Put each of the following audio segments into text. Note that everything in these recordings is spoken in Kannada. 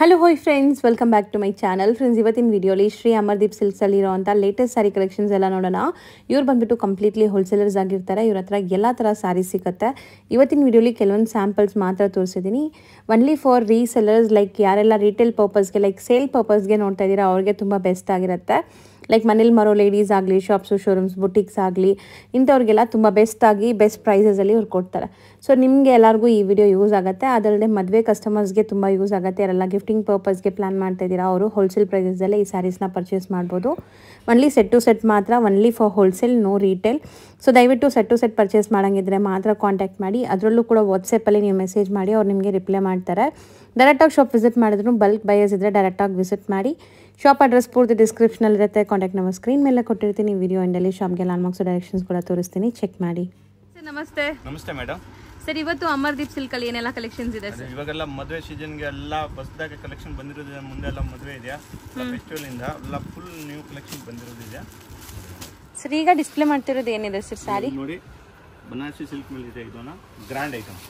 Hello hi friends, welcome back to my channel. Friends, ಇವತ್ತಿನ ವಿಡಿಯೋಲಿ ಶ್ರೀ ಅಮರ್ದೀಪ್ ಸಿಲ್ಕ್ಸಲ್ಲಿ ಇರೋವಂಥ ಲೇಟೆಸ್ಟ್ ಸ್ಯಾರಿ ಕಲೆಕ್ಷನ್ಸ್ ಎಲ್ಲ ನೋಡೋಣ. ಇವ್ರು ಬಂದುಬಿಟ್ಟು ಕಂಪ್ಲೀಟ್ಲಿ ಹೋಲ್ಸೇಲರ್ಸ್ ಆಗಿರ್ತಾರೆ. ಇವ್ರ ಹತ್ರ ಎಲ್ಲ ಥರ ಸ್ಯಾರೀಸ್ ಸಿಗುತ್ತೆ. ಇವತ್ತಿನ ವಿಡಿಯೋಲಿ ಕೆಲವೊಂದು ಸ್ಯಾಂಪಲ್ಸ್ ಮಾತ್ರ ತೋರಿಸಿದ್ದೀನಿ. ಒನ್ಲಿ ಫಾರ್ ರೀಸೆಲರ್ಸ್, ಲೈಕ್ ಯಾರೆಲ್ಲ ರಿಟೇಲ್ ಪರ್ಪಸ್ಗೆ, ಲೈಕ್ ಸೇಲ್ ಪರ್ಪಸ್ಗೆ ನೋಡ್ತಾ ಇದ್ದೀರಾ ಅವ್ರಿಗೆ ತುಂಬ ಬೆಸ್ಟ್ ಆಗಿರುತ್ತೆ. ಲೈಕ್ ಮನೇಲಿ ಮಾರೋ ಲೇಡೀಸ್ ಆಗಲಿ, ಶಾಪ್ಸು, ಶೋರೂಮ್ಸ್, ಬುಟಿಕ್ಸ್ ಆಗಲಿ, ಇಂಥವ್ರಿಗೆಲ್ಲ ತುಂಬ ಬೆಸ್ಟಾಗಿ ಬೆಸ್ಟ್ ಪ್ರೈಸಸಲ್ಲಿ ಅವ್ರು ಕೊಡ್ತಾರೆ. ಸೊ ನಿಮಗೆ ಎಲ್ಲರಿಗೂ ಈ ವಿಡಿಯೋ ಯೂಸ್ ಆಗುತ್ತೆ. ಅದಲ್ಲದೆ ಮದುವೆ ಕಸ್ಟಮರ್ಸ್ಗೆ ತುಂಬ ಯೂಸ್ ಆಗುತ್ತೆ. ಯಾರೆಲ್ಲ ಗಿಫ್ಟಿಂಗ್ ಪರ್ಪಸ್ಗೆ ಪ್ಲಾನ್ ಮಾಡ್ತಾ ಇದ್ದೀರಾ ಅವರು ಹೋಲ್ಸೇಲ್ ಪ್ರೈಸಸಲ್ಲೇ ಈ ಸ್ಯಾರೀಸ್ನ ಪರ್ಚೇಸ್ ಮಾಡ್ಬೋದು. ಒನ್ಲಿ ಸೆಟ್ ಟು ಸೆಟ್ ಮಾತ್ರ, only for wholesale, no retail. So ದಯವಿಟ್ಟು ಸೆಟ್ ಟು ಸೆಟ್ ಪರ್ಚೇಸ್ ಮಾಡೋಂಗಿದ್ರೆ ಮಾತ್ರ ಕಾಂಟ್ಯಾಕ್ಟ್ ಮಾಡಿ. ಅದರಲ್ಲೂ ಕೂಡ ವಾಟ್ಸಪ್ಪಲ್ಲಿ ನೀವು ಮೆಸೇಜ್ ಮಾಡಿ, ಅವ್ರು ನಿಮಗೆ ರಿಪ್ಲೈ ಮಾಡ್ತಾರೆ. ಡೈರೆಕ್ಟಾಗಿ ಶಾಪ್ ವಿಸಿಟ್ ಮಾಡಿದ್ರು, ಬಲ್ಕ್ ಬಯರ್ಸ್ ಇದ್ದರೆ ಡೈರೆಕ್ಟಾಗಿ ವಿಸಿಟ್ ಮಾಡಿ. ಶಾಪ್ ಅಡ್ರೆಸ್ ಪೂರ್ತಿ ಡಿಸ್ಕ್ರಿಪ್ಷನಲ್ಲಿರುತ್ತೆ. ಕಾಂಟ್ಯಾಕ್ಟ್ ನಂಬರ್ ಸ್ಕ್ರೀನ್ ಮೇಲೆ ಕೊಟ್ಟಿರ್ತೀನಿ. ವಿಡಿಯೋ ಎಂಡಲ್ಲಿ ಶಾಪ್ಗೆ ಲ್ಯಾಂಡ್ಮಾರ್ಕ್ಸ್ ಡೈರೆಕ್ಷನ್ಸ್ ಕೂಡ ತೋರಿಸ್ತೀನಿ, ಚೆಕ್ ಮಾಡಿ. ನಮಸ್ತೆ. ನಮಸ್ತೆ ಮೇಡಮ್. ಸರ್, ಇವತ್ತು ಅಮರ್ದೀಪ್ ಸಿಲ್ಕ್ ಅಲ್ಲಿ ಏನೆಲ್ಲ ಕಲೆಕ್ಷನ್ಸ್ ಇದೆ ಸರ್? ಇವಾಗೆಲ್ಲ ಮದುವೆ ಸೀಸನ್ಗೆ ಎಲ್ಲ ಹೊಸದಾಗಿ ಕಲೆಕ್ಷನ್ ಬಂದಿರೋದಿದೆ. ಮುಂದೆಲ್ಲ ಮದುವೆ ಇದೆಯಾ, ಫೆಸ್ಟಿವಲ್ ಇಂದ ಎಲ್ಲ ಫುಲ್ ನ್ಯೂ ಕಲೆಕ್ಷನ್ ಬಂದಿರೋದಿದೆ. ಸರ್, ಈಗ ಡಿಸ್ಪ್ಲೇ ಮಾಡ್ತಿರೋದು ಏನಿದೆ ಸರ್ ಸ್ಯಾರಿ? ನೋಡಿ, ಬನಾರಸಿ ಸಿಲ್ಕ್ ಮೇಲೆ ಇದೆ. ಇದೊಂದು ಗ್ರ್ಯಾಂಡ್ ಐಟಮ್.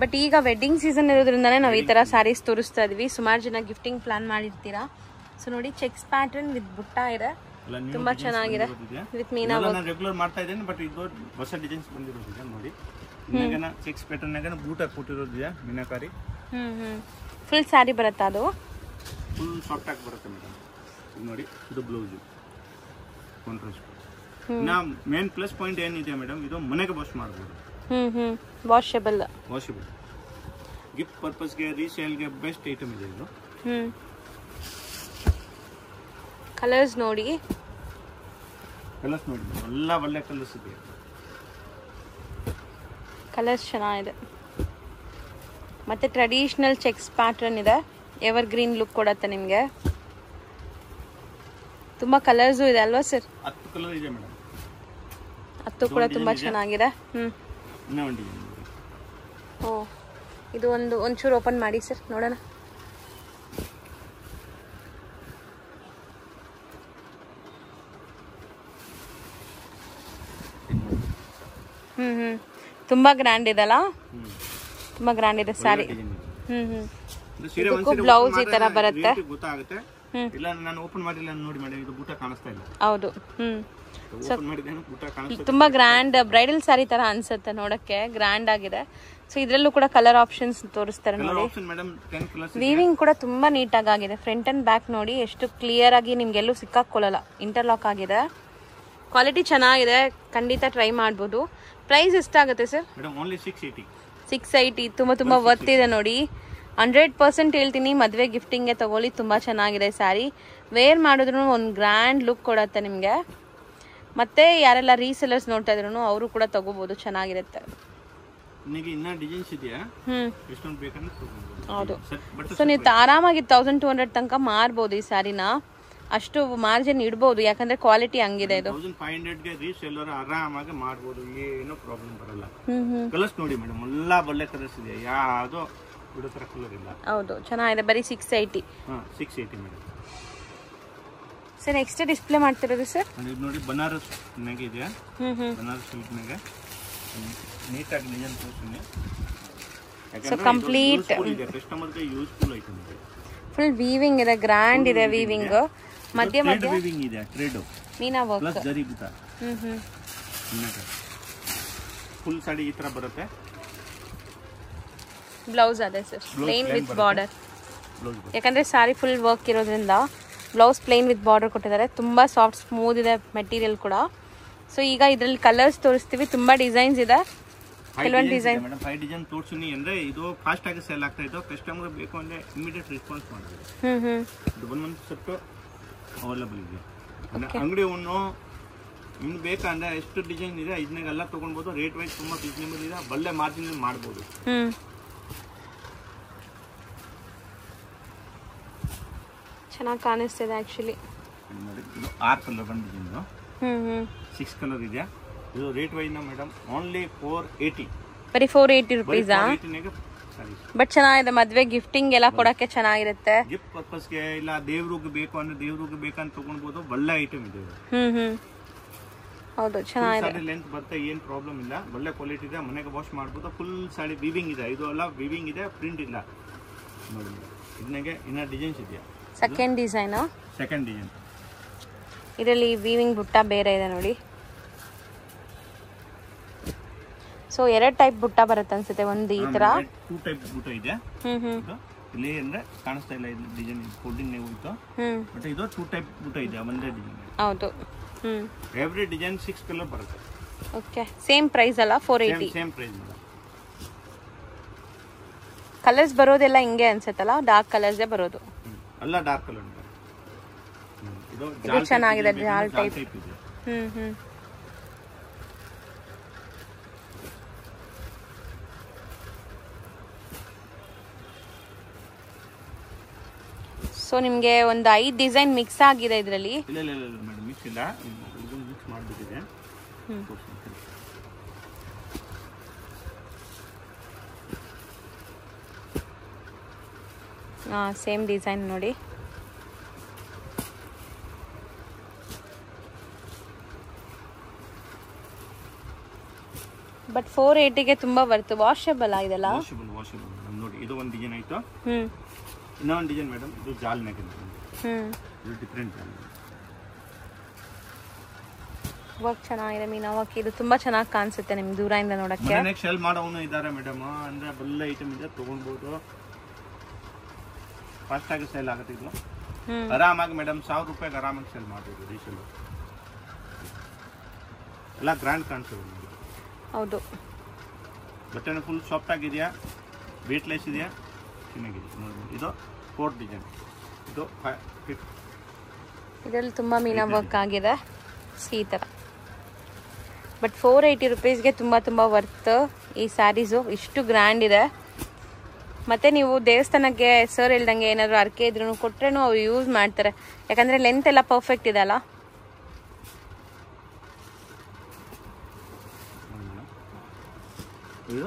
ಬಟ್ ಈಗ ವೆಡ್ಡಿಂಗ್ ಸೀಸನ್ ಇರೋದ್ರಿಂದಾನೇ ನಾವು ಈ ತರ ಸ್ಯಾರೀಸ್ ತೋರಿಸ್ತಾ ಇದೀವಿ. ಸುಮಾರು ಜನ ಗಿಫ್ಟಿಂಗ್ ಪ್ಲಾನ್ ಮಾಡಿರ್ತೀರಾ. ಸೊ ನೋಡಿ, ಚೆಕ್ಸ್ ಪ್ಯಾಟರ್ನ್ ವಿತ್ ಬುಟ್ಟ ಇದೆ, ತುಂಬಾ ಚೆನ್ನಾಗಿದೆ. ವಿತ್ ಮೀನಾ ನಾನು ರೆಗ್ಯುಲರ್ ಮಾಡ್ತಾ ಇದ್ದೇನೆ, ಬಟ್ ಇದು ಹೊಸ ಡಿಸೈನ್ಸ್ ಬಂದಿರೋದಿದೆ. ನೋಡಿ, ಇನ್ನೇನ ಚೆಕ್ಸ್ ಪ್ಯಾಟರ್ನ್ ನಾಗ ಬೂಟ ಕೊಟ್ಟಿರೋದಿದೆ, ಮೀನಾಕಾರಿ. ಫುಲ್ ಸ್ಯಾರಿ ಬರುತ್ತಾ? ಅದು ಫುಲ್ ಸಾಫ್ಟ್ ಆಗಿ ಬರುತ್ತೆ ಮೇಡಮ್. ನೋಡಿ, ಇದು ಬ್ಲೌಸ್ ಕಾಂಟ್ರಾಸ್ಟ್. ನಾ ಮೇನ್ ಪ್ಲಸ್ ಪಾಯಿಂಟ್ ಏನಿದೆ ಮೇಡಮ್, ಇದು ಮನೆಗೆ ವಾಶ್ ಮಾಡಬಹುದು. ವಾಷಬಲ್ ಗಿಫ್ಟ್ ಪರ್ಪಸ್ಗೆ, ರೀಸೇಲ್ಗೆ ಬೆಸ್ಟ್ ಐಟಮ್ ಇದೆ ಇದು. ಕಲರ್ಸ್ ನೋಡಿ, ಎಲ್ಲ ಒಳ್ಳೆ ಕಲರ್ಸ್ ಇದೆ. ಕಲರ್ಸ್ ಚೆನ್ನಾಗಿದೆ. ಮತ್ತೆ ಟ್ರೆಡಿಷನಲ್ ಚೆಕ್ಸ್ ಪ್ಯಾಟರ್ನ್ ಇದೆ, ಎವರ್ ಗ್ರೀನ್ ಲುಕ್ ಕೊಡುತ್ತೆ ನಿಮಗೆ. ತುಂಬಾ ಕಲರ್ಸು ಇದೆ ಅಲ್ವಾ ಸರ್? 10 ಕಲರ್ ಇದೆ ಮೇಡಮ್. 10 ಕೂಡ ತುಂಬಾ ಚೆನ್ನಾಗಿದೆ. ಓ, ಇದು ಒಂಚೂರು ಓಪನ್ ಮಾಡಿ ಸರ್, ನೋಡೋಣ. ತುಂಬಾ ಗ್ರ್ಯಾಂಡ್ ಇದೆಲ್ಲ, ತುಂಬಾ ಗ್ರ್ಯಾಂಡ್ ಇದೆ ಸ್ಯಾರಿ. ಬ್ಲೌಸ್ ಈ ತರ ಬರುತ್ತೆ. ಗೊತ್ತಾಗುತ್ತೆ. ಇಲ್ಲ, ನಾನು ಓಪನ್ ಮಾಡಿಲ್ಲ ನೋಡಿ ಮೇಡಮ್, ಇದು ಬೂಟ ಕಾಣಿಸ್ತಾ ಇಲ್ಲ. ಹೌದು. ತುಂಬಾ ಗ್ರ್ಯಾಂಡ್ ಬ್ರೈಡಲ್ ಸ್ಯಾರಿ ತರ ಅನ್ಸುತ್ತೆ ನೋಡಕ್ಕೆ, ಗ್ರ್ಯಾಂಡ್ ಆಗಿದೆ. ಸೊ ಇದ್ರಲ್ಲೂ ಕೂಡ ಕಲರ್ ಆಪ್ಷನ್ಸ್ ತೋರಿಸ್ತಾರೆ ನೋಡಿ. ವೀವಿಂಗ್ ಕೂಡ ತುಂಬಾ ನೀಟಾಗಿ ಆಗಿದೆ. ಫ್ರಂಟ್ ಅಂಡ್ ಬ್ಯಾಕ್ ನೋಡಿ, ಎಷ್ಟು ಕ್ಲಿಯರ್ ಆಗಿ ನಿಮ್ಗೆಲ್ಲೂ ಸಿಕ್ಕಾಕೊಳ್ಳಲ್ಲ. ಇಂಟರ್ಲಾಕ್ ಆಗಿದೆ. ಕ್ವಾಲಿಟಿ ಚೆನ್ನಾಗಿದೆ, ಖಂಡಿತ ಟ್ರೈ ಮಾಡ್ಬೋದು. ಪ್ರೈಸ್ ಎಷ್ಟಾಗುತ್ತೆ ಸರ್? 680. ತುಂಬಾ ವರ್ತ್ ಇದೆ ನೋಡಿ. 100% ಹೇಳ್ತೀನಿ, ಮದುವೆ ಗಿಫ್ಟಿಂಗ್ಗೆ ತಗೊಳ್ಳಿ. ತುಂಬಾ ಚೆನ್ನಾಗಿದೆ ಸ್ಯಾರಿ. ವೇರ್ ಮಾಡಿದ್ರು ಒಂದು ಗ್ರ್ಯಾಂಡ್ ಲುಕ್ ಕೊಡುತ್ತೆ ನಿಮಗೆ. ಮತ್ತೆ ಯಾರೆಲ್ಲ ರೀಸೆಲರ್ಸ್ ನೋಡ್ತಾ ಇದ್ರು ಅವರು ಕೂಡ ತಗೋಬಹುದು, ಚೆನ್ನಾಗಿರುತ್ತೆ. ಹೌದು. ಸೊ ನೀವು ಆರಾಮಾಗಿ 1200 ತನಕ ಮಾರ್ಬೋದು ಈ ಸ್ಯಾರಿನ. ಅಷ್ಟು ಮಾರ್ಜಿನ್ ಇಡಬಹುದು, ಯಾಕಂದ್ರೆ ಕ್ವಾಲಿಟಿ ಹಂಗಿದೆ. ಇದು 1500ಗೆ ರೀಸೆಲ್ಲರ್ ಆರಾಮಾಗಿ ಮಾಡಬಹುದು, ಏನೋ ಪ್ರಾಬ್ಲಮ್ ಬರಲ್ಲ. ಕಲರ್ಸ್ ನೋಡಿ ಮೇಡಮ್, ಎಲ್ಲ ಒಳ್ಳೆ ಕಲರ್ಸ್ ಇದೆ, ಯಾವುದು ಬಿಡೋತರ ಕಲರ್ ಇಲ್ಲ. ಹೌದು, ಚೆನ್ನಾಗಿದೆ. ಬರೀ 680. 680 ಮೇಡಮ್. ಸರ್, ನೆಕ್ಸ್ಟ್ ಡಿಸ್ಪ್ಲೇ ಮಾಡ್ತಿರೋದು ಸರ್? ನೋಡಿ, ಬನಾರಸ್ ನಾಗೆ ಇದೆ. ಬನಾರಸ್ ಸಿಲ್ಕ್ ನಾಗೆ ನೀಟಾಗಿ ಡಿಸೈನ್ ತೋರಿಸ್ತೀನಿ. ಸೊ ಕಂಪ್ಲೀಟ್ ಕಸ್ಟಮರ್ಗೆ ಯೂಸ್ಫುಲ್ ಐಟಮ್ ಇದೆ. ಫುಲ್ ವೀವಿಂಗ್ ಇದೆ, ಗ್ರ್ಯಾಂಡ್ ಇದೆ ವೀವಿಂಗ್. ಮಧ್ಯ ವೀವಿಂಗ್ ಇದೆ, ಥ್ರೆಡ್ ಮೀನಾ ವರ್ಕ್ ಪ್ಲಸ್ ಜರಿ ಬುಟ್ಟ. ಫುಲ್ ಸಾಡಿ ಈ ತರ ಬರುತ್ತೆ. ಬ್ಲೌಸ್ ಅದೇ ಸರ್, ಪ್ಲೇನ್ ವಿತ್ ಬಾರ್ಡರ್. ಯಾಕಂದ್ರೆ ಸಾರಿ ಫುಲ್ ವರ್ಕ್ ಇರೋದ್ರಿಂದ ಬ್ಲೌಸ್ ಪ್ಲೇನ್ ವಿತ್ ಬಾರ್ಡರ್ ಕೊಟ್ಟಿದ್ದಾರೆ. ತುಂಬಾ ಸಾಫ್ಟ್ ಸ್ಮೂತ್ ಇದೆ ಮೆಟೀರಿಯಲ್ ಕೂಡ. ಸೊ ಈಗ ಇದ್ರಲ್ಲಿ ಕಲರ್ಸ್ ತೋರಿಸ್ತೀವಿ. ತುಂಬಾ ಡಿಸೈನ್ಸ್ ಇದೆ. ಕೆಲವೊಂದು ಡಿಸೈನ್ ಮೇಡಮ್ 5 ಡಿಸೈನ್ ತೋರಿಸ್ತೀನಿ. ಅಂದ್ರೆ ಇದು ಫಾಸ್ಟ್ ಆಗಿ ಸೇಲ್ ಆಗ್ತಾ ಇದೆ. ಕಸ್ಟಮರ್ ಬೇಕು ಅಂದ್ರೆ ಇಮಿಡಿಯೇಟ್ ರೆಸ್ಪಾನ್ಸ್ ಮಾಡ್ತಾರೆ. ಇದು ಒಂದೊಂದು ಸೆಟ್ ಅವೈಲೇಬಲ್ ಇದೆ. ಅಂಗಡಿ ಇನ್ನು ಬೇಕಂದ್ರೆ ಎಷ್ಟು ಡಿಸೈನ್ ಇದೆ ಇದನ್ನೆಲ್ಲ ತಗೊಳ್ಬಹುದು. ರೇಟ್ ವೈಸ್ ತುಂಬಾ ರೀಸನೇಬಲ್ ಇದೆ, ಒಳ್ಳೆ ಮಾರ್ಜಿನ್ ಮಾಡಬಹುದು. ಚೆನ್ನಾಗಿ ಕಾಣಿಸ್ತಿದೆ ಆಕ್ಚುಲಿ. ಇದು 6 ಕಲರ್ ಬಂದಿದೆ. 6 ಕಲರ್ ಇದೆ. ಇದು ರೇಟ್ ವೈಸ್ ಮೇಡಮ್ ಓನ್ಲಿ 480. ಬರೀ 480 ರೂಪೀಸಾ? ಬಟ್ ಚೆನ್ನಾಗಿದೆ. ಮದ್ವೆ ಗಿಫ್ಟಿಂಗ್ ಎಲ್ಲ ಕೊಡಕ್ಕೆ ಚೆನ್ನಾಗಿರುತ್ತೆ. ಗಿಫ್ಟ್ ಪರ್ಪಸ್ಗೆ ಇಲ್ಲ ದೇವ್ರಿಗೆ ಬೇಕು ಅಂದ್ರೆ ದೇವ್ರಿಗೆ ಬೇಕಂತ ತಗೊಳ್ಬಹುದು. ಒಳ್ಳೆ ಐಟಮ್ ಇದೆ. ಹೌದು, ಚೆನ್ನಾಗಿದೆ. ಲೆಂತ್ ಬರುತ್ತೆ, ಏನ್ ಪ್ರಾಬ್ಲಮ್ ಇಲ್ಲ. ಒಳ್ಳೆ ಕ್ವಾಲಿಟಿ ಇದೆ, ಮನೆಗೆ ವಾಶ್ ಮಾಡಬಹುದು. ಫುಲ್ ಸಾಡಿ ವೀವಿಂಗ್ ಇದೆ. ಇದು ಎಲ್ಲ ವೀವಿಂಗ್ ಇದೆ, ಪ್ರಿಂಟ್ ಇಲ್ಲ. ನೋಡಿ ಇದನ್ನಾಗೆ ಇನ್ನ ಡಿಸೈನ್ಸ್ ಇದೆಯಾ ಸೆಕೆಂಡ್ ಡಿಸೈನ್ ಇದರಲ್ಲಿ ವೀವಿಂಗ್ ಬುಟ್ಟ ಬೇರೆ ಇದೆ ನೋಡಿ. ಸೊ 2 ಟೈಪ್ ಬುಟ್ಟ ಬರುತ್ತೆ ಅನ್ಸುತ್ತೆ. ಒಂದು ಈ ತರ 2 ಟೈಪ್ ಬುಟ್ಟ ಇದೆ. ಇಲ್ಲಿ ಅಂದ್ರೆ ಕಾಣಿಸ್ತಾ ಇಲ್ಲ ಇದು ಡಿಸೈನ್ ಫೋಲ್ಡಿಂಗ್ ನೇ ಹೋಯ್ತು. ಬಟ್ ಇದು 2 ಟೈಪ್ ಬುಟ್ಟ ಇದೆ ಒಂದೇ ಡಿಸೈನ್. ಹೌದು. ಎವ್ರಿ ಡಿಸೈನ್ 6 ಕಲರ್ ಬರುತ್ತೆ. ಓಕೆ ಸೇಮ್ ಪ್ರೈಸ್ ಅಲ್ಲ 480. Same price madam. ಕಲರ್ಸ್ ಬರೋದೆಲ್ಲ ಹಿಂಗೆ ಅನ್ಸುತ್ತಲ್ಲ, ಡಾರ್ಕ್ ಕಲರ್ಸ್ ಬರೋದು. ಅಲ್ಲ ಡಾರ್ಕ್ ಕಲರ್ ಇದು ಚೆನ್ನಾಗಿದೆ ಜಾಲ್ ಟೈಪ್. ಸೊ ನಿಮಗೆ ಒಂದು 5 ಡಿಸೈನ್ ಮಿಕ್ಸ್ ಆಗಿದೆ ಇದರಲ್ಲಿ. ಇಲ್ಲ ಮೇಡಮ್ ಮಿಕ್ಸ್ ಇಲ್ಲ, ಇದು ಮಿಕ್ಸ್ ಮಾಡ್ಬಿಟ್ಟಿದೆ. ಸೇಮ್ ಡಿಸೈನ್ ನೋಡಿ. ಬಟ್ 480ಗೆ ತುಂಬಾ ಬರ್ತು. ವಾಷಬಲ್ ಇದೆಲ್ಲ. ವಾಷಬಲ್ ನೋಡಿ. ಇದು ಒಂದು ಡಿಸೈನ್ ಆಯ್ತು. ಇನ್ನೂ ಒಂದು ಡಿಸೈನ್ ಮೇಡಮ್, ಇದು ಜಾಲ್ ನೆಕ್ ಇದು ಡಿಫರೆಂಟ್ ಜಾಲ್. ವರ್ಕ್ ಚೆನ್ನಾಗಿದೆ ಮೀನಾ ವರ್ಕ್. ಇದು ತುಂಬಾ ಚೆನ್ನಾಗಿ ಕಾಣಿಸುತ್ತೆ ನಿಮ್ಗೆ ದೂರದಿಂದ ನೋಡಕ್ಕೆ. ನೆಕ್ಸ್ಟ್ ಸೆಲ್ ಮಾಡೋನು ಇದ್ದಾರೆ ಮೇಡಮ್, ಅಂದ್ರೆ ಬಲ್ಲ ಐಟಮ್ ಇದೆ ತಗೊಂಡ್ಬೋದು. ಫಾಸ್ಟ್ ಆಗಿ ಸೇಲ್ ಆಗುತ್ತೆ ಇದು. ಆರಾಮಾಗಿ ಮೇಡಮ್ 1000 ರೂಪಾಯಿಗೆ ಆರಾಮಾಗಿ ಸೇಲ್ ಮಾಡ್ಬೋದು. ರೀಸೇಲ್ ಎಲ್ಲ ಗ್ರ್ಯಾಂಡ್ ಕಾಣಿಸ್ತದೆ. ಹೌದು. ಬಟ್ಟೆನ ಫುಲ್ ಸಾಫ್ಟ್ ಆಗಿದೆಯಾ, ವೇಟ್ಲೆಸ್ ಇದೆಯಾ, ಚೆನ್ನಾಗಿದೆ ನೋಡ್ಬೋದು. ಇದು 4th ಡಿಸೈನ್. ಇದು 5th. ಇದರಲ್ಲಿ ತುಂಬ ಮೀನಾ ವರ್ಕ್ ಆಗಿದೆ ಈ ಥರ. ಬಟ್ 480 ರುಪೀಸ್ಗೆ ತುಂಬ ವರ್ತ್ ಈ ಸ್ಯಾರೀಸು. ಇಷ್ಟು ಗ್ರ್ಯಾಂಡ್ ಇದೆ. ಮತ್ತು ನೀವು ದೇವಸ್ಥಾನಕ್ಕೆ ಸರ್ ಹೇಳ್ದಂಗೆ ಏನಾದರೂ ಅರ್ಕೆ ಇದ್ರೂ ಕೊಟ್ರೇನು ಅವ್ರು ಯೂಸ್ ಮಾಡ್ತಾರೆ. ಯಾಕಂದರೆ ಲೆಂತ್ ಎಲ್ಲ ಪರ್ಫೆಕ್ಟ್ ಇದೆ ಅಲ್ಲ. ಇದು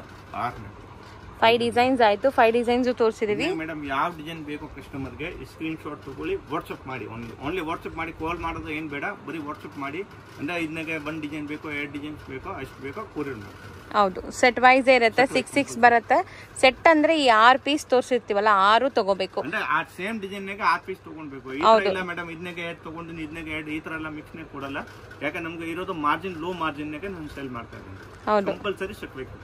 5 ಡಿಸೈನ್ಸ್ ಆಯ್ತು. 5 ಡಿಸೈನ್ಸ್ ತೋರಿಸಿದೀವಿ ಮೇಡಮ್. ಯಾವ ಡಿಸೈನ್ ಬೇಕು ಕಸ್ಟಮರ್ಗೆ ಸ್ಕ್ರೀನ್ ಶಾಟ್ ತಗೊಳ್ಳಿ, ವಾಟ್ಸ್ಆಪ್ ಮಾಡಿ. ಓನ್ಲಿ ವಾಟ್ಸ್ಆಪ್ ಮಾಡಿ, ಕಾಲ್ ಮಾಡೋದು ಏನು ಬೇಡ, ಬರೀ ವಾಟ್ಸ್ಆಪ್ ಮಾಡಿ. ಅಂದ್ರೆ ಇದನ್ನಾಗೆ 1 ಡಿಸೈನ್ ಬೇಕೋ 2 ಡಿಸೈನ್ಸ್ ಬೇಕೋ ಅಷ್ಟು ಬೇಕೋ ಕೊರಿಯರ್ ಮಾಡಿ. ಹೌದು, ಸೆಟ್ ವೈಸ್ ಇರುತ್ತೆ. 6 ಬರುತ್ತೆ. ಸೆಟ್ ಅಂದ್ರೆ ಈ 6 ಪೀಸ್ ತೋರಿಸಿರ್ತೀವಲ್ಲ 6 ತಗೋಬೇಕು. ಅಂದ್ರೆ ಆ ಸೇಮ್ ಡಿಸೈನ್ ನಾಗ 6 ಪೀಸ್ ತಗೊಳ್ಬೇಕು. ಇಲ್ಲ ಮೇಡಮ್ ಇದನ್ನಾಗೆ 2 ತಗೊಂಡಿನಿ, ಇದನ್ನಾಗೆ 2 ಈ ತರ ಎಲ್ಲ ಮಿಕ್ಸ್ ನೇ ಕೊಡಲ್ಲ. ಯಾಕಂದ್ರೆ ನಮ್ಗೆ ಇರೋದು ಮಾರ್ಜಿನ್ ಲೋ ಮಾರ್ಜಿನ್ ನಾಗೆ ನಾನು ಸೇಲ್ ಮಾಡ್ತಾ ಇದ್ದೀನಿ. ಹೌದು, ಕಂಪಲ್ಸರಿ ಸೆಟ್ ಬೇಕು.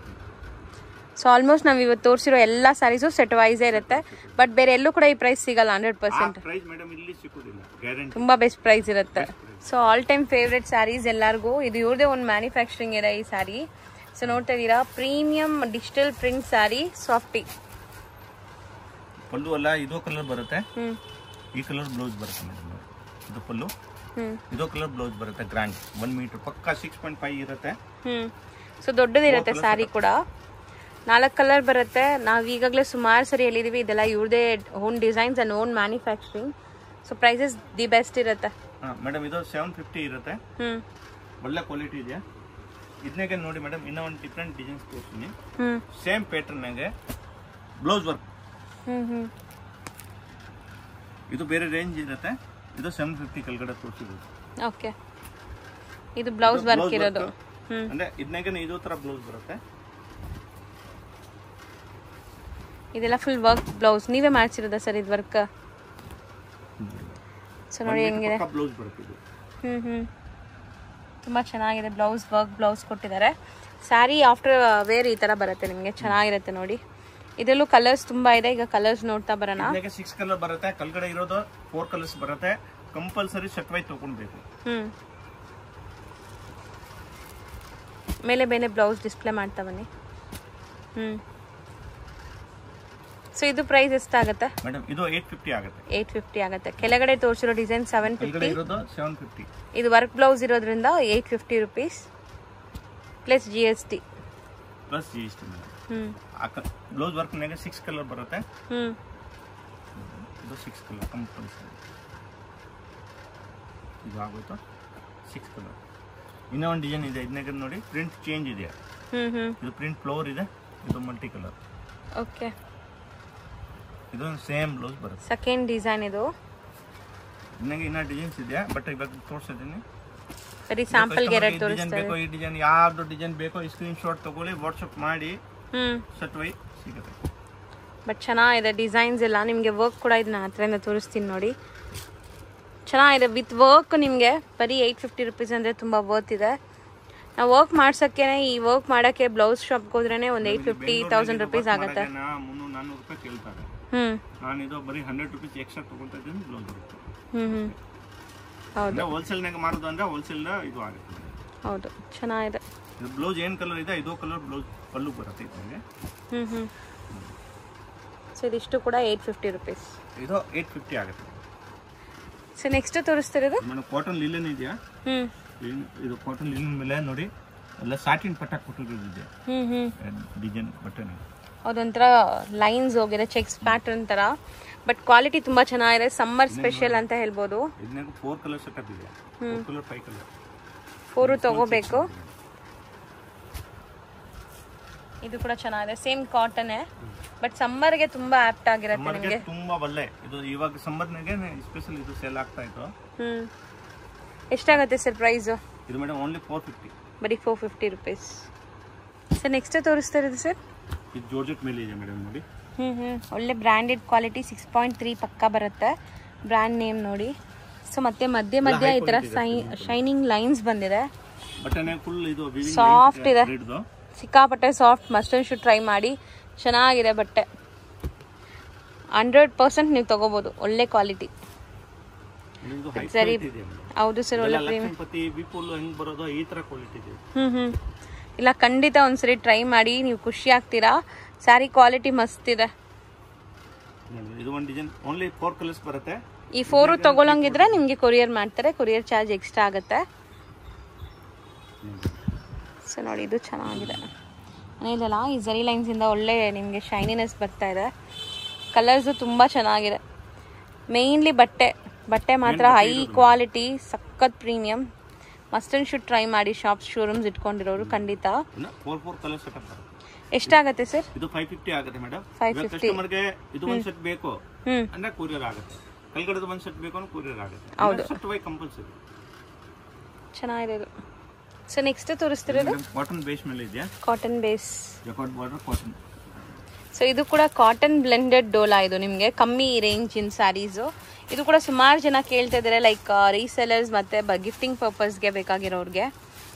ಸೊ ಆಲ್ಮೋಸ್ಟ್ ನಾವು ಇವತ್ತು ತೋರಿಸಿರೋ ಎಲ್ಲ ಸ್ಯಾರೀಸು ಸೆಟ್ ವೈಸೇ ಇರುತ್ತೆ. ಬಟ್ ಬೇರೆ ಎಲ್ಲೂ ಕೂಡ ಈ ಪ್ರೈಸ್ ಸಿಗಲ್ಲ. 100% ಪ್ರೈಸ್ ಮೇಡಮ್ ಇಲ್ಲಿ ಸಿಗೋದಿಲ್ಲ, ಗ್ಯಾರಂಟಿ. ತುಂಬಾ ಬೆಸ್ಟ್ ಪ್ರೈಸ್ ಇರುತ್ತೆ. So all time favourite sarees ಎಲ್ಲರಿಗೂ. ಇದು ಇವ್ರದೇ ಒಂದು ಮ್ಯಾನುಫ್ಯಾಕ್ಚರಿಂಗ್ ಇದೆ ಈ ಸ್ಯಾರಿ. ಸೊ ನೋಡ್ತಾ ಇದೀರಾ, ಪ್ರೀಮಿಯಂ ಡಿಜಿಟಲ್ ಪ್ರಿಂಟ್ ಸ್ಯಾರಿ, ಸಾಫ್ಟಿ. ಪಲ್ಲು ಅಲ್ಲ, ಇದು ಕಲರ್ ಬರುತ್ತೆ. ಈ ಕಲರ್ ಬ್ಲೌಸ್ ಬರುತ್ತೆ ಮೇಡಮ್. ಇದು ಪಲ್ಲು, ಇದು ಕಲರ್ ಬ್ಲೌಸ್ ಬರುತ್ತೆ. ಗ್ರ್ಯಾಂಡ್ 1 ಮೀಟರ್ ಪಕ್ಕ 6.5 ಇರುತ್ತೆ. ಸೊ ದೊಡ್ಡದಿರುತ್ತೆ ಸ್ಯಾರಿ ಕೂಡ. 4 ಕಲರ್ ಬರುತ್ತೆ. ನಾವು ಈಗಾಗಲೇ ಸುಮಾರು ಸರಿ ಹೇಳಿದೀವಿ, ಇದೆಲ್ಲ ಇವ್ರದೇ own designs and own manufacturing. So prices the best ಇರುತ್ತೆ ಮೇಡಮ್. ಇದು 750 ಇರುತ್ತೆ. ಒಳ್ಳೆ ಕ್ವಾಲಿಟಿ ಇದೆ. ಇದನ್ನೇ ನೋಡಿ ಮೇಡಮ್, ಇನ್ನೂ ಒಂದು ಡಿಫ್ರೆಂಟ್ ಡಿಸೈನ್ಸ್ ತೋರಿಸ್ತೀನಿ. ಸೇಮ್ ಪ್ಯಾಟರ್ನ್ ನಾಗೆ ಬ್ಲೌಸ್ ವರ್ಕ್. ಇದು ಬೇರೆ ರೇಂಜ್ ಇರುತ್ತೆ. ಇದು 750 ಕೆಳಗಡೆ ತೋರಿಸಿರೋದು. ಓಕೆ, ಇದು ಬ್ಲೌಸ್ ವರ್ಕ್ ಇರೋದು. ಅಂದ್ರೆ ಇದನ್ನೇ ಇದು ತರ ಬ್ಲೌಸ್ ಬರುತ್ತೆ. ಇದೆಲ್ಲ ಫುಲ್ ವರ್ಕ್ ಬ್ಲೌಸ್ ನೀವೇ ಮಾಡ್ಸಿರೋದಾ ಸರ್ ಇದು ವರ್ಕ್? ಸೊ ನೋಡಿ ಹೆಂಗಿದೆ ಬ್ಲೌಸ್ ಬರುತ್ತೆ ಇದು. ತುಂಬ ಚೆನ್ನಾಗಿದೆ. ಬ್ಲೌಸ್ ವರ್ಕ್ ಬ್ಲೌಸ್ ಕೊಟ್ಟಿದ್ದಾರೆ. ಸ್ಯಾರಿ ಆಫ್ಟರ್ ವೇರ್ ಈ ಥರ ಬರುತ್ತೆ ನಿಮಗೆ, ಚೆನ್ನಾಗಿರುತ್ತೆ ನೋಡಿ. ಇದರಲ್ಲೂ ಕಲರ್ಸ್ ತುಂಬ ಇದೆ. ಈಗ ಕಲರ್ಸ್ ನೋಡ್ತಾ ಬರೋಣ. 6 ಕಲರ್ ಬರುತ್ತೆ. ಕೆಳಗಡೆ ಇರೋದು 4 ಕಲರ್ಸ್ ಬರುತ್ತೆ. ಕಂಪಲ್ಸರಿ ಸೆಟ್ ವೈಸ್ ತಗೊಂಡ್ಬೇಕು. ಮೇಲೆ ಬೇರೆ ಬ್ಲೌಸ್ ಡಿಸ್ಪ್ಲೇ ಮಾಡ್ತಾ ಬನ್ನಿ. ಸೊ ಇದು ಪ್ರೈಸ್ ಎಷ್ಟಾಗುತ್ತೆ ಮೇಡಮ್? ಇದು 850 ಆಗುತ್ತೆ. 850 ಆಗುತ್ತೆ. ಕೆಳಗಡೆ ತೋರಿಸಿರೋ ಡಿಸೈನ್ 750. ಇರೋದು 750. ಇದು ವರ್ಕ್ ಬ್ಲೌಸ್ ಇರೋದ್ರಿಂದ 850 rupees plus GST. Plus GST. Blouse work ನಾಗ 6 ಕಲರ್ ಬರುತ್ತೆ. ಇದು 6 ಕಲರ್ ಕಂಪಲ್ಸರಿ. ಇದು ಆಗೋಯ್ತು 6 ಕಲರ್. ಇನ್ನೂ ಒಂದು ಡಿಸೈನ್ ಇದೆ. ಇದನ್ನಾಗ ನೋಡಿ ಪ್ರಿಂಟ್ ಚೇಂಜ್ ಇದೆ. ಇದು ಪ್ರಿಂಟ್ ಫ್ಲವರ್ ಇದೆ. ಇದು ಮಲ್ಟಿ ಕಲರ್. ಓಕೆ, ಇದು ಸೇಮ್ ಬ್ಲೌಸ್ ಬರುತ್ತೆ. ಸೆಕೆಂಡ್ ಡಿಸೈನ್ ಇದು. ನನಗೆ ಇನ್ನ ಡಿಸೈನ್ಸ್ ಇದೆ, ಬಟ್ ಇವಾಗ ತೋರಿಸ್ತೀನಿ. ಬರೀ ಸ್ಯಾಂಪಲ್ ಗೆ ಎರಡು ತೋರಿಸ್ತಾರೆ. ಈ ಡಿಸೈನ್ ಯಾವ್ದು ಡಿಸೈನ್ ಬೇಕೋ ಸ್ಕ್ರೀನ್ ಶಾಟ್ ತಗೊಳ್ಳಿ, ವಾಟ್ಸ್ಆಪ್ ಮಾಡಿ. ಸೆಟ್ ವೈ ಸಿಗುತ್ತೆ. ಬಟ್ ಚೆನ್ನಾಗಿದೆ ಡಿಸೈನ್ಸ್ ಎಲ್ಲ. ನಿಮಗೆ ವರ್ಕ್ ಕೂಡ ಇದು ನಾನು ಹತ್ರದಿಂದ ತೋರಿಸ್ತೀನಿ ನೋಡಿ. ಚೆನ್ನಾಗಿದೆ ವಿತ್ ವರ್ಕ್. ನಿಮಗೆ ಬರೀ 850 ರುಪೀಸ್ ಅಂದರೆ ತುಂಬ ವರ್ತ್ ಇದೆ. ನಾವು ವರ್ಕ್ ಮಾಡ್ಸೋಕ್ಕೆ ಈ ವರ್ಕ್ ಮಾಡೋಕ್ಕೆ ಬ್ಲೌಸ್ ಶಾಪ್ಗೆ ಹೋದ್ರೇ ಒಂದು 850-1000 ರುಪೀಸ್ ಆಗುತ್ತೆ. 300-400 ರೂಪಾಯಿ ಕೇಳ್ತಾರೆ. ನಾನು ಇದು ಬರೀ 100 ರೂಪೀಸ್ ಎಕ್ಸ್ಟ್ರಾ ತಗೊಳ್ತಾ ಇದ್ದೀನಿ ಬ್ಲೌಸ್ ಬರುತ್ತೆ. ಹೌದು ಹೋಲ್ಸೇಲ್ನಾಗ ಮಾರೋದು ಅಂದರೆ ಹೋಲ್ಸೇಲ್ ಇದು ಆಗುತ್ತೆ. ಹೌದು ಚೆನ್ನಾಗಿದೆ. ಇದು ಬ್ಲೌಸ್ ಏನು ಕಲರ್ ಇದೆ ಇದು ಕಲರ್ ಬ್ಲೌಸ್ ಪಲ್ಲು ಬರುತ್ತೆ ನಿಮಗೆ. ಸೊ ಇದಿಷ್ಟು ಕೂಡ 850 ರುಪೀಸ್. ಇದು 850 ಆಗುತ್ತೆ. ಸೊ ನೆಕ್ಸ್ಟ್ ತೋರಿಸ್ತಿರೋದು ಮೇಡಮ್ ಕಾಟನ್ ಲಿಲನ್ ಇದೆಯಾ? ಇದು ಕಾಟನ್ ಲಿನನ್ ಮೇಲೆ ನೋಡಿ ಎಲ್ಲ ಸಾಟಿನ್ ಪಟ್ಟ ಕೊಟ್ಟಿರೋದಿದೆ ಡಿಸೈನ್ ಬಟನ್. ಅದೊಂಥರ ಲೈನ್ಸ್ ಹೋಗಿದೆ ಚೆಕ್ಸ್ ಪ್ಯಾಟರ್ನ್ ತರ. ಬಟ್ ಕ್ವಾಲಿಟಿ ತುಂಬಾ ಚೆನ್ನಾಗಿದೆ. ಸಮ್ಮರ್ ಸ್ಪೆಷಲ್ ಅಂತ ಹೇಳ್ಬೋದು. ಇದನ್ನ 4 ಕಲರ್ ಸೆಟಪ್ ಇದೆ. 4 ಕಲರ್ 5 ಕಲರ್ 4 ತಗೋಬೇಕು. ಇದು ಕೂಡ ಚೆನ್ನಾಗಿದೆ. ಸೇಮ್ ಕಾಟನ್ ಬಟ್ ಸಮ್ಮರ್ಗೆ ತುಂಬಾ ಆಪ್ಟ್ ಆಗಿರುತ್ತೆ ನಿಮಗೆ. ತುಂಬಾ ಒಳ್ಳೆ ಇದು ಇವಾಗ ಸಮ್ಮರ್ನಾಗೆ ಸ್ಪೆಷಲ್ ಇದು ಸೇಲ್ ಆಗ್ತಾ ಇತ್ತು. ಎಷ್ಟಾಗುತ್ತೆ ಸರ್ ಪ್ರೈಸ್? ಇದು ಮೇಡಮ್ ಓನ್ಲಿ 450. ಬರೀ 450 ರುಪೀಸ್. ಸರ್ ನೆಕ್ಸ್ಟ್ ತೋರಿಸ್ತಾ ಇರೋದು ಸರ್ ಇದು ಜಾರ್ಜೆಟ್ ಮೇಲೆ ಇದೆ ಮೇಡಮ್ ನೋಡಿ. ಒಳ್ಳೆ ಬ್ರ್ಯಾಂಡೆಡ್ ಕ್ವಾಲಿಟಿ 6.3 ಪಕ್ಕ ಬರುತ್ತೆ. ಬ್ರ್ಯಾಂಡ್ ನೇಮ್ ನೋಡಿ. ಸೊ ಮತ್ತೆ ಮಧ್ಯ ಈ ತರ ಶೈನಿಂಗ್ ಲೈನ್ಸ್ ಬಂದಿದೆ. ಬಟನ್ ಫುಲ್ ಇದು ಸಾಫ್ಟ್ ಇದೆ. ಸಿಕ್ಕಾಪಟ್ಟೆ soft. Must and should try ಮಾಡಿ. ಚೆನ್ನಾಗಿದೆ ಬಟ್ಟೆ. 100% ನೀವು ತಗೋಬಹುದು. ಒಳ್ಳೆ ಕ್ವಾಲಿಟಿ. ಸರಿ ಹೌದು ಸರ್. ಒಳ್ಳೆ ಬರೋದು ಈ ತರ ಕ್ವಾಲಿಟಿ ಇದೆ. ಇಲ್ಲ ಖಂಡಿತ ಒಂದ್ಸರಿ ಟ್ರೈ ಮಾಡಿ. ನೀವು ಖುಷಿ ಆಗ್ತೀರಾ. ಸ್ಯಾರಿ ಕ್ವಾಲಿಟಿ ಮಸ್ತ್ ಇದೆ. ಇದು ಒಂದು ಡಿಸೈನ್ ಓನ್ಲಿ 4 ಕಲರ್ಸ್ ಬರುತ್ತೆ. ಈ 4 ತಗೊಳ್ಳಂಗಿದ್ರೆ ನಿಮಗೆ ಕೊರಿಯರ್ ಮಾಡ್ತಾರೆ. ಕೊರಿಯರ್ ಚಾರ್ಜ್ ಎಕ್ಸ್ಟ್ರಾ ಆಗುತ್ತೆ. ಸೊ ನೋಡಿ ಇದು ಚೆನ್ನಾಗಿದೆ. ಏನಿಲ್ಲ ಈ ಝರಿ ಲೈನ್ಸ್ ಇಂದ ಒಳ್ಳೆ ನಿಮಗೆ ಶೈನಿನೆಸ್ ಬರ್ತಾ ಇದೆ. ಕಲರ್ಸು ತುಂಬ ಚೆನ್ನಾಗಿದೆ. ಮೇನ್ಲಿ ಬಟ್ಟೆ ಮಾತ್ರ ಹೈ ಕ್ವಾಲಿಟಿ, ಸಖತ್ premium. Must and should try ಮಾಡಿ. ಶಾಪ್ಸ್ ಶೋರೂಮ್ಸ್ ಇಟ್ಕೊಂಡಿರೋರು ಖಂಡಿತ. 4 ಕಲರ್ ಸೆಟಪ್ ಬರುತ್ತೆ. ಎಷ್ಟಾಗುತ್ತೆ ಸರ್? ಇದು 550 ಆಗುತ್ತೆ ಮೇಡಮ್. 550. ಕಸ್ಟಮರ್ಗೆ ಇದು ಒಂದು ಸೆಟ್ ಬೇಕು ಅಂದ್ರೆ ಕೊರಿಯರ್ ಆಗುತ್ತೆ. ಕಲ್ಗಡದ ಒಂದು ಸೆಟ್ ಬೇಕು ಅಂದ್ರೆ ಕೊರಿಯರ್ ಆಗುತ್ತೆ. ಹೌದು ಸೆಟ್ ವೈ ಕಂಪಲ್ಸರಿ. ಚೆನ್ನಾಗಿದೆ ಇದು. ಸೊ ನೆಕ್ಸ್ಟ್ ತೋರಿಸ್ತಿರೋದು ಕಾಟನ್ ಬೇಸ್ ಮೇಲೆ ಇದೆಯಾ? Cotton base jacquard border cotton. So ಇದು ಕೂಡ ಕಾಟನ್ ಬ್ಲೆಂಡೆಡ್ ಡೋಲಾ. ಇದು ನಿಮಗೆ ಕಮ್ಮಿ ರೇಂಜಿನ ಸ್ಯಾರೀಸು. ಇದು ಕೂಡ ಸುಮಾರು ಜನ ಕೇಳ್ತಾ ಇದ್ದಾರೆ, ಲೈಕ್ ರೀಸೆಲರ್ಸ್ ಮತ್ತೆ ಗಿಫ್ಟಿಂಗ್ ಪರ್ಪಸ್ಗೆ ಬೇಕಾಗಿರೋರಿಗೆ.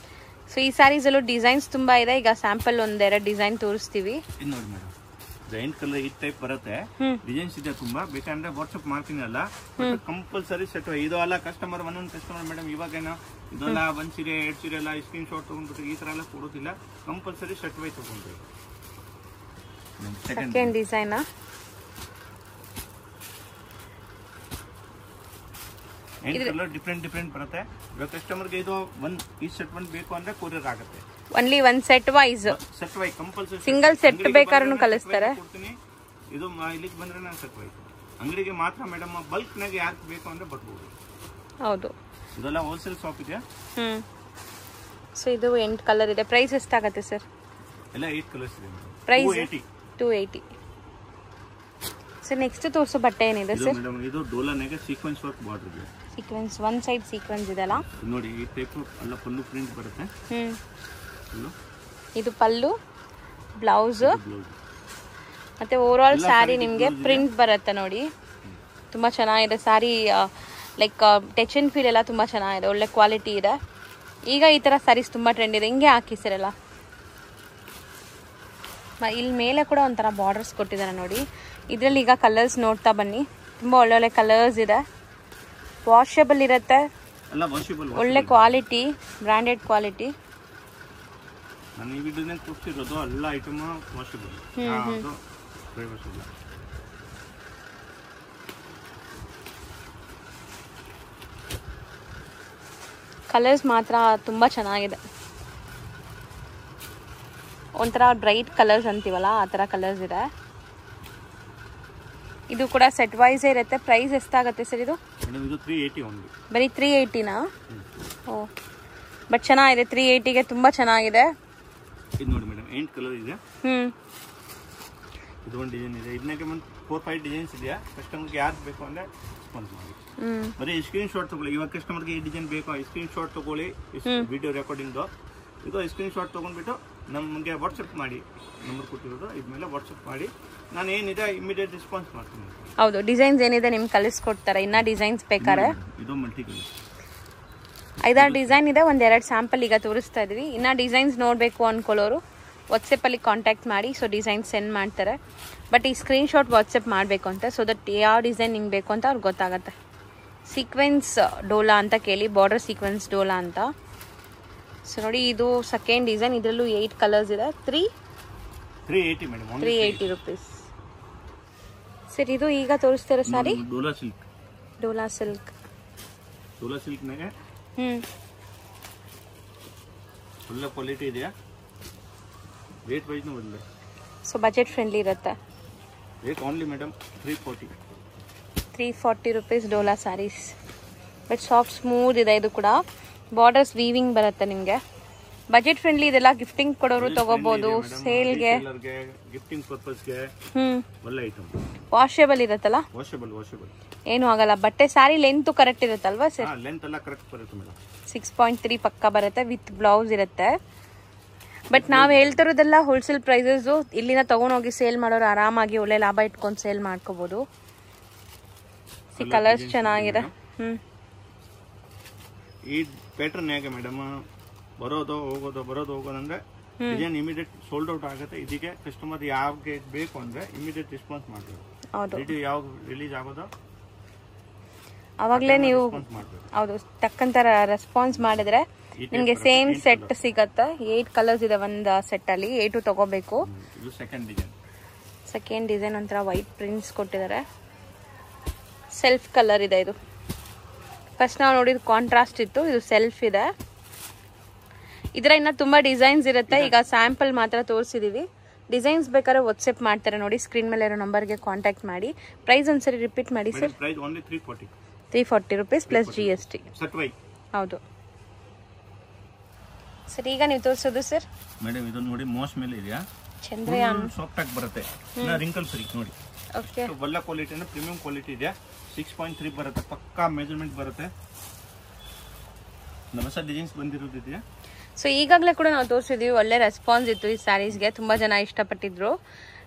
ಸೊ ಈ ಸ್ಯಾರೀಸಲ್ಲೂ ಡಿಸೈನ್ಸ್ ತುಂಬ ಇದೆ. ಈಗ ಸ್ಯಾಂಪಲ್ ಒಂದೆರಡು ಡಿಸೈನ್ ತೋರಿಸ್ತೀವಿ. ಇದು ನೋಡಿ ಮೇಡಮ್, ಜೈನ್ ಕಲರ್ ಈ ಟೈಪ್ ಬರುತ್ತೆ. ಡಿಸೈನ್ಸ್ ಇದೆ ತುಂಬಾ. ಬೇಕಂದ್ರೆ ವಾಟ್ಸ್ಆಪ್ ಮಾಡ್ತೀನಿ ಅಲ್ಲ, ಕಂಪಲ್ಸರಿ ಸೆಟ್. ಇದು ಅಲ್ಲ ಕಸ್ಟಮರ್ ಒಂದೊಂದು ಕಸ್ಟಮರ್ ಮೇಡಮ್ ಇವಾಗೇನೋ ಇದೆಲ್ಲ 1 ಸೀರೆ 2 ಸೀರೆ ಎಲ್ಲ ಸ್ಕ್ರೀನ್ ಶಾಟ್ ತಗೊಂಡ್ಬಿಟ್ಟು ಈ ತರ ಎಲ್ಲ ಕೊಡೋದಿಲ್ಲ. ಕಂಪಲ್ಸರಿ ಸೆಟ್ ವೈ ತಗೊಂಡ್ರಿ. ಸೆಕೆಂಡ್ ಡಿಸೈನ್ ಡಿಫ್ರೆಂಟ್ ಬರುತ್ತೆ. ಇವಾಗ ಕಸ್ಟಮರ್ಗೆ ಇದು ಈ ಸೆಟ್ ಒಂದು ಬೇಕು ಅಂದ್ರೆ ಕೊರಿಯರ್ ಆಗುತ್ತೆ. Only one set wise. Set wise compulsory. Single set ಬೇಕಾದ್ರೂ ಕಳಿಸ್ತಾರೆ. ಇದು ಇಲ್ಲಿಗೆ ಬಂದ್ರೆ ನಾನು ಸೆಟ್ ವೈ. ಅಂಗಡಿಗೆ ಮಾತ್ರ ಮೇಡಮ್. ಬಲ್ಕ್ ನಾಗೆ ಯಾಕೆ ಬೇಕು ಅಂದ್ರೆ ಬರ್ಬೋದು. ಹೌದು ಇದೆಲ್ಲ ಹೋಲ್ಸೇಲ್ ಶಾಪ್ ಇದೆಯಾ? ಸೊ ಇದು 8 ಕಲರ್ ಇದೆ. ಪ್ರೈಸ್ ಎಷ್ಟಾಗುತ್ತೆ ಸರ್? ಎಲ್ಲ 8 ಕಲರ್ಸ್ ಇದೆ. ಪ್ರೈಸ್ 280. ಸೊ ನೆಕ್ಸ್ಟ್ ತೋರಿಸೋ ಬಟ್ಟೆ ಏನಿದೆ ಸರ್? ಮೇಡಮ್ ಇದು ಡೋಲಾನಾಗೆ ಸೀಕ್ವೆನ್ಸ್ ವರ್ಕ್ ಬಾರ್ಡರ್ ಇದೆ. ಸೀಕ್ವೆನ್ಸ್ ಒನ್ ಸೈಡ್ ಸೀಕ್ವೆನ್ಸ್ ಇದೆ ಅಲ್ಲ ನೋಡಿ. ಈ ಟೈಪ್ ಎಲ್ಲ ಪಲ್ಲು ಪ್ರಿಂಟ್ ಬರುತ್ತೆ. ಇದು ಪಲ್ಲು, ಬ್ಲೌಸ್ ಮತ್ತೆ ಓವರ್ ಆಲ್ ಸ್ಯಾರಿ ನಿಮಗೆ ಪ್ರಿಂಟ್ ಬರುತ್ತೆ ನೋಡಿ. ತುಂಬಾ ಚೆನ್ನಾಗಿದೆ sari. Like touch and feel ಎಲ್ಲ ತುಂಬಾ ಚೆನ್ನಾಗಿದೆ. ಒಳ್ಳೆ ಕ್ವಾಲಿಟಿ ಇದೆ. ಈಗ ಈ ತರ ಸ್ಯಾರೀಸ್ ತುಂಬಾ ಟ್ರೆಂಡ್ ಇದೆ. ಹಿಂಗೆ ಹಾಕಿಸಿರಲ್ಲ. ಇಲ್ಲಿ ಮೇಲೆ ಕೂಡ ಒಂಥರ ಬಾರ್ಡರ್ಸ್ ಕೊಟ್ಟಿದ್ದಾರೆ ನೋಡಿ. ಇದರಲ್ಲಿ ಈಗ ಕಲರ್ಸ್ ನೋಡ್ತಾ ಬನ್ನಿ. ತುಂಬಾ ಒಳ್ಳೊಳ್ಳೆ ಕಲರ್ಸ್ ಇದೆ. ವಾಷಬಲ್ ಇರುತ್ತೆ. ಒಳ್ಳೆ ಕ್ವಾಲಿಟಿ, ಬ್ರಾಂಡೆಡ್ ಕ್ವಾಲಿಟಿ. ನಾನು ಈ ವಿಡಿಯೋನಲ್ಲಿ ತೋರಿಸಿರೋದು ಎಲ್ಲ ಐಟಮ್ ವಾಷಬಲ್. ಕಲರ್ಸ್ ಮಾತ್ರ ತುಂಬಾ ಚೆನ್ನಾಗಿದೆ. ಒಂಥರ ಬ್ರೈಟ್ ಕಲರ್ಸ್ ಅಂತೀವಲ್ಲ ಆ ಥರ ಕಲರ್ಸ್ ಇದೆ. ಇದು ಕೂಡ ಸೆಟ್ ವೈಸ್ ಇರುತ್ತೆ. ಪ್ರೈಸ್ ಎಷ್ಟಾಗುತ್ತೆ ಸರ್ ಇದು? ಇದು 380 ಓನ್ಲಿ. ಬರೀ 380ನಾ? ಓ ಬಟ್ ಚೆನ್ನಾಗಿದೆ. 380ಗೆ ತುಂಬಾ ಚೆನ್ನಾಗಿದೆ. ಇದು ನೋಡಿ ಮೇಡಮ್ 8 ಕಲರ್ ಇದೆ. ಇದು ಒಂದು ಡಿಸೈನ್ ಇದೆ. ಇದಕ್ಕೆ 4-5 ಡಿಸೈನ್ಸ್ ಇದೆಯಾ. ಕಸ್ಟಮರ್ಗೆ ಯಾರು ಬೇಕು ಅಂದ್ರೆ ರೆಸ್ಪಾನ್ಸ್ ಮಾಡಿ. ಬರೀ ಸ್ಕ್ರೀನ್ ಶಾಟ್ ತಗೊಳ್ಳಿ. ಇವಾಗ ಕಸ್ಟಮರ್ಗೆ ಈ ಡಿಸೈನ್ ಬೇಕು, ಸ್ಕ್ರೀನ್ ಶಾಟ್ ತಗೊಳ್ಳಿ. ವಿಡಿಯೋ ರೆಕಾರ್ಡಿಂಗ್ ಇದು ಸ್ಕ್ರೀನ್ ಶಾಟ್ ತಗೊಂಡ್ಬಿಟ್ಟು ನಮಗೆ ವಾಟ್ಸಪ್ ಮಾಡಿ, ನಂಬರ್ ಕೊಟ್ಟಿರೋದು ಇದ್ಮೇಲೆ ವಾಟ್ಸಪ್ ಮಾಡಿ, ನಾನು ಏನಿದೆ ಇಮಿಡಿಯೇಟ್ ರೆಸ್ಪಾನ್ಸ್ ಮಾಡ್ತೀನಿ. ಹೌದು, ಡಿಸೈನ್ಸ್ ಏನಿದೆ ನಿಮ್ಗೆ ಕಳಿಸ್ಕೊಡ್ತಾರೆ. ಇನ್ನ ಡಿಸೈನ್ಸ್ ಬೇಕಾರೆ ಇದು ಮಲ್ಟಿ ಕಲರ್ 5-6 ಡಿಸೈನ್ ಇದೆ, 1-2 ಸ್ಯಾಂಪಲ್ ಈಗ ತೋರಿಸ್ತಾ ಇದೀವಿ. ಇನ್ನ ಡಿಸೈನ್ಸ್ ನೋಡಬೇಕು ಅನ್ಕೊಳ್ಳೋರು ವಾಟ್ಸಪ್ಪಲ್ಲಿ ಕಾಂಟ್ಯಾಕ್ಟ್ ಮಾಡಿ. ಸೊ ಡಿಸೈನ್ ಸೆಂಡ್ ಮಾಡ್ತಾರೆ. ಬಟ್ ಈ ಸ್ಕ್ರೀನ್ಶಾಟ್ ವಾಟ್ಸಪ್ ಮಾಡಬೇಕು ಅಂತ, ಸೊ ದಟ್ ಯಾವ ಡಿಸೈನ್ ನಿಮ್ಗೆ ಬೇಕು ಅಂತ ಅವ್ರಿಗೆ ಗೊತ್ತಾಗುತ್ತೆ. ಸೀಕ್ವೆನ್ಸ್ ಡೋಲಾ ಅಂತ ಕೇಳಿ, ಬಾರ್ಡರ್ ಸೀಕ್ವೆನ್ಸ್ ಡೋಲಾ ಅಂತ. ಸೊ ನೋಡಿ, ಇದು ಸೆಕೆಂಡ್ ಡಿಸೈನ್. ಇದರಲ್ಲೂ 8 ಕಲರ್ಸ್ ಇದೆ. 380 ಮೇಡಮ್, 380 ರುಪೀಸ್. ಸರ್ ಇದು ಈಗ ತೋರಿಸ್ತಿರೋ ಸಾರಿ ಡೋಲಾ ಸಿಲ್ಕ್. ಡೋಲಾ ಸಿಲ್ಕ್ ನಾಗೆ ಒಳ್ಳೆ ಕ್ವಾಲಿಟಿ ಇದೆಯಾ, ರೇಟ್ ವೈಸ್ ಒಳ್ಳೆ. ಸೊ ಬಜೆಟ್ ಫ್ರೆಂಡ್ಲಿ ಇರುತ್ತೆ. Rate only madam 340 rupees Dola sarees. But soft smooth ಇದೆ. ಇದು ಕೂಡ ಬಾರ್ಡರ್ಸ್ ವೀವಿಂಗ್ ಬರುತ್ತೆ ನಿಮಗೆ. ಬಜೆಟ್ ಫ್ರೆಂಡ್ಲಿ ಇದೆಲ್ಲ ಗಿಫ್ಟಿಂಗ್ ಕೊಡೋರು ತಗೋಬಹುದು. ಸೇಲ್ಗೆ, ಗಿಫ್ಟಿಂಗ್ ಪರ್ಪಸ್ಗೆ ಒಳ್ಳೆ ಐಟಮ್. ವಾಷೇಬಲ್ ಇರುತ್ತಲ್ಲ, ವಾಷೇಬಲ್ ಏನು ಆಗಲ್ಲ. ಬಟ್ಟೆ ಸ್ಯಾರಿ ಲೆಂತ್ ಕರೆಕ್ಟ್ ಇರುತ್ತಲ್ವಾ ಸರ್? ಲೆಂತ್ ಎಲ್ಲ ಕರೆಕ್ಟ್ ಬರುತ್ತೆ ಮೇಡಮ್. 6.3 ಪಕ್ಕ ಬರುತ್ತೆ, ವಿತ್ ಬ್ಲೌಸ್ ಇರುತ್ತೆ. ಬಟ್ ನಾವು ಹೇಳ್ತಿರೋದೆಲ್ಲ ಹೋಲ್ಸೇಲ್ ಪ್ರೈಸಸ್. ಇಲ್ಲಿಂದ ತಗೊಂಡೋಗಿ ಸೇಲ್ ಮಾಡೋರು ಆರಾಮಾಗಿ ಒಳ್ಳೆ ಲಾಭ ಇಟ್ಕೊಂಡು ಸೇಲ್ ಮಾಡ್ಕೋಬಹುದು. ಕಲರ್ಸ್ ಚೆನ್ನಾಗಿದೆ. ಈ ಪ್ಯಾಟರ್ನ್ ಹೇಗೆ ಮೇಡಮ್, ಬರೋದು ಹೋಗೋದಂದ್ರೆ ಡಿಸೈನ್ ಇಮಿಡಿಯೇಟ್ ಸೋಲ್ಡ್ ಔಟ್ ಆಗುತ್ತೆ. ಇದಕ್ಕೆ ಕಸ್ಟಮರ್ ಯಾವ್ಗೆ ಬೇಕು ಅಂದ್ರೆ ಇಮಿಡಿಯೇಟ್ ರೆಸ್ಪಾನ್ಸ್ ಮಾಡ್ಬೇಕು. ವಿಡಿಯೋ ಯಾವಾಗ ರಿಲೀಸ್ ಆಗೋದು ಅವಾಗಲೇ ನೀವು ಹೌದು ತಕ್ಕಂತ ರೆಸ್ಪಾನ್ಸ್ ಮಾಡಿದ್ರೆ ನಿಮಗೆ ಸೇಮ್ ಸೆಟ್ ಸಿಗತ್ತೆ. 8 ಕಲರ್ಸ್ ಇದೆ ಒಂದು ಸೆಟ್ ಅಲ್ಲಿ, 8 ತಗೋಬೇಕು. ಇದು ಸೆಕೆಂಡ್ ಡಿಸೈನ್ ಒಂಥರ ವೈಟ್ ಪ್ರಿಂಟ್ಸ್ ಕೊಟ್ಟಿದ್ದಾರೆ. ಸೆಲ್ಫ್ ಕಲರ್ ಇದೆ ಇದು. ಫಸ್ಟ್ ನಾವು ನೋಡಿದ ಕಾಂಟ್ರಾಸ್ಟ್ ಇತ್ತು, ಇದು ಸೆಲ್ಫ್ ಇದೆ. ಇದರ ಇನ್ನ ತುಂಬಾ ಡಿಸೈನ್ಸ್ ಇರುತ್ತೆ. ಈಗ ಸ್ಯಾಂಪಲ್ ಮಾತ್ರ ತೋರಿಸಿದೀವಿ. ಡಿಸೈನ್ಸ್ ಬೇಕಾದ್ರೆ ವಾಟ್ಸ್ಆಪ್ ಮಾಡ್ತಾರೆ ನೋಡಿ, ಸ್ಕ್ರೀನ್ ಮೇಲೆ ಇರೋ ನಂಬರ್ಗೆ ಕಾಂಟ್ಯಾಕ್ಟ್ ಮಾಡಿ. ಪ್ರೈಸ್ ಒಂದ್ಸರಿ ರಿಪೀಟ್ ಮಾಡಿ sir. Price only 340 rupees plus GST. ಹೌದು ಸರ್. ಈಗ ನೀವು ತೋರಿಸೋದು ಸರ್ ಮೇಡಮ್, ಇದು ನೋಡಿ ಮೋಸ್ ಮೇಲೆ ಇದೆಯಾ, ಚಂದ್ರಯಾನ್ ಸಾಫ್ಟ್ ಆಗಿ ಬರುತ್ತೆ, ರಿಂಕಲ್ ಫ್ರೀ ನೋಡಿ. ಓಕೆ, ಒಳ್ಳೆ ಕ್ವಾಲಿಟಿ ಅಂದ್ರೆ ಪ್ರೀಮಿಯಂ ಕ್ವಾಲಿಟಿ ಇದೆ. 6.3 ಬರುತ್ತೆ, ಪಕ್ಕಾ ಮೆಜರ್ಮೆಂಟ್ ಬರುತ್ತೆ. ಹೊಸ ಡಿಸೈನ್ಸ್ ಬಂದಿರೋದಿದೆಯಾ. ಸೊ ಈಗಾಗಲೇ ಕೂಡ ನಾವು ತೋರಿಸಿದ್ವಿ, ಒಳ್ಳೆ ರೆಸ್ಪಾನ್ಸ್ ಇತ್ತು ಈ ಸ್ಯಾರೀಸ್ಗೆ, ತುಂಬಾ ಜನ ಇಷ್ಟಪಟ್ಟಿದ್ರು.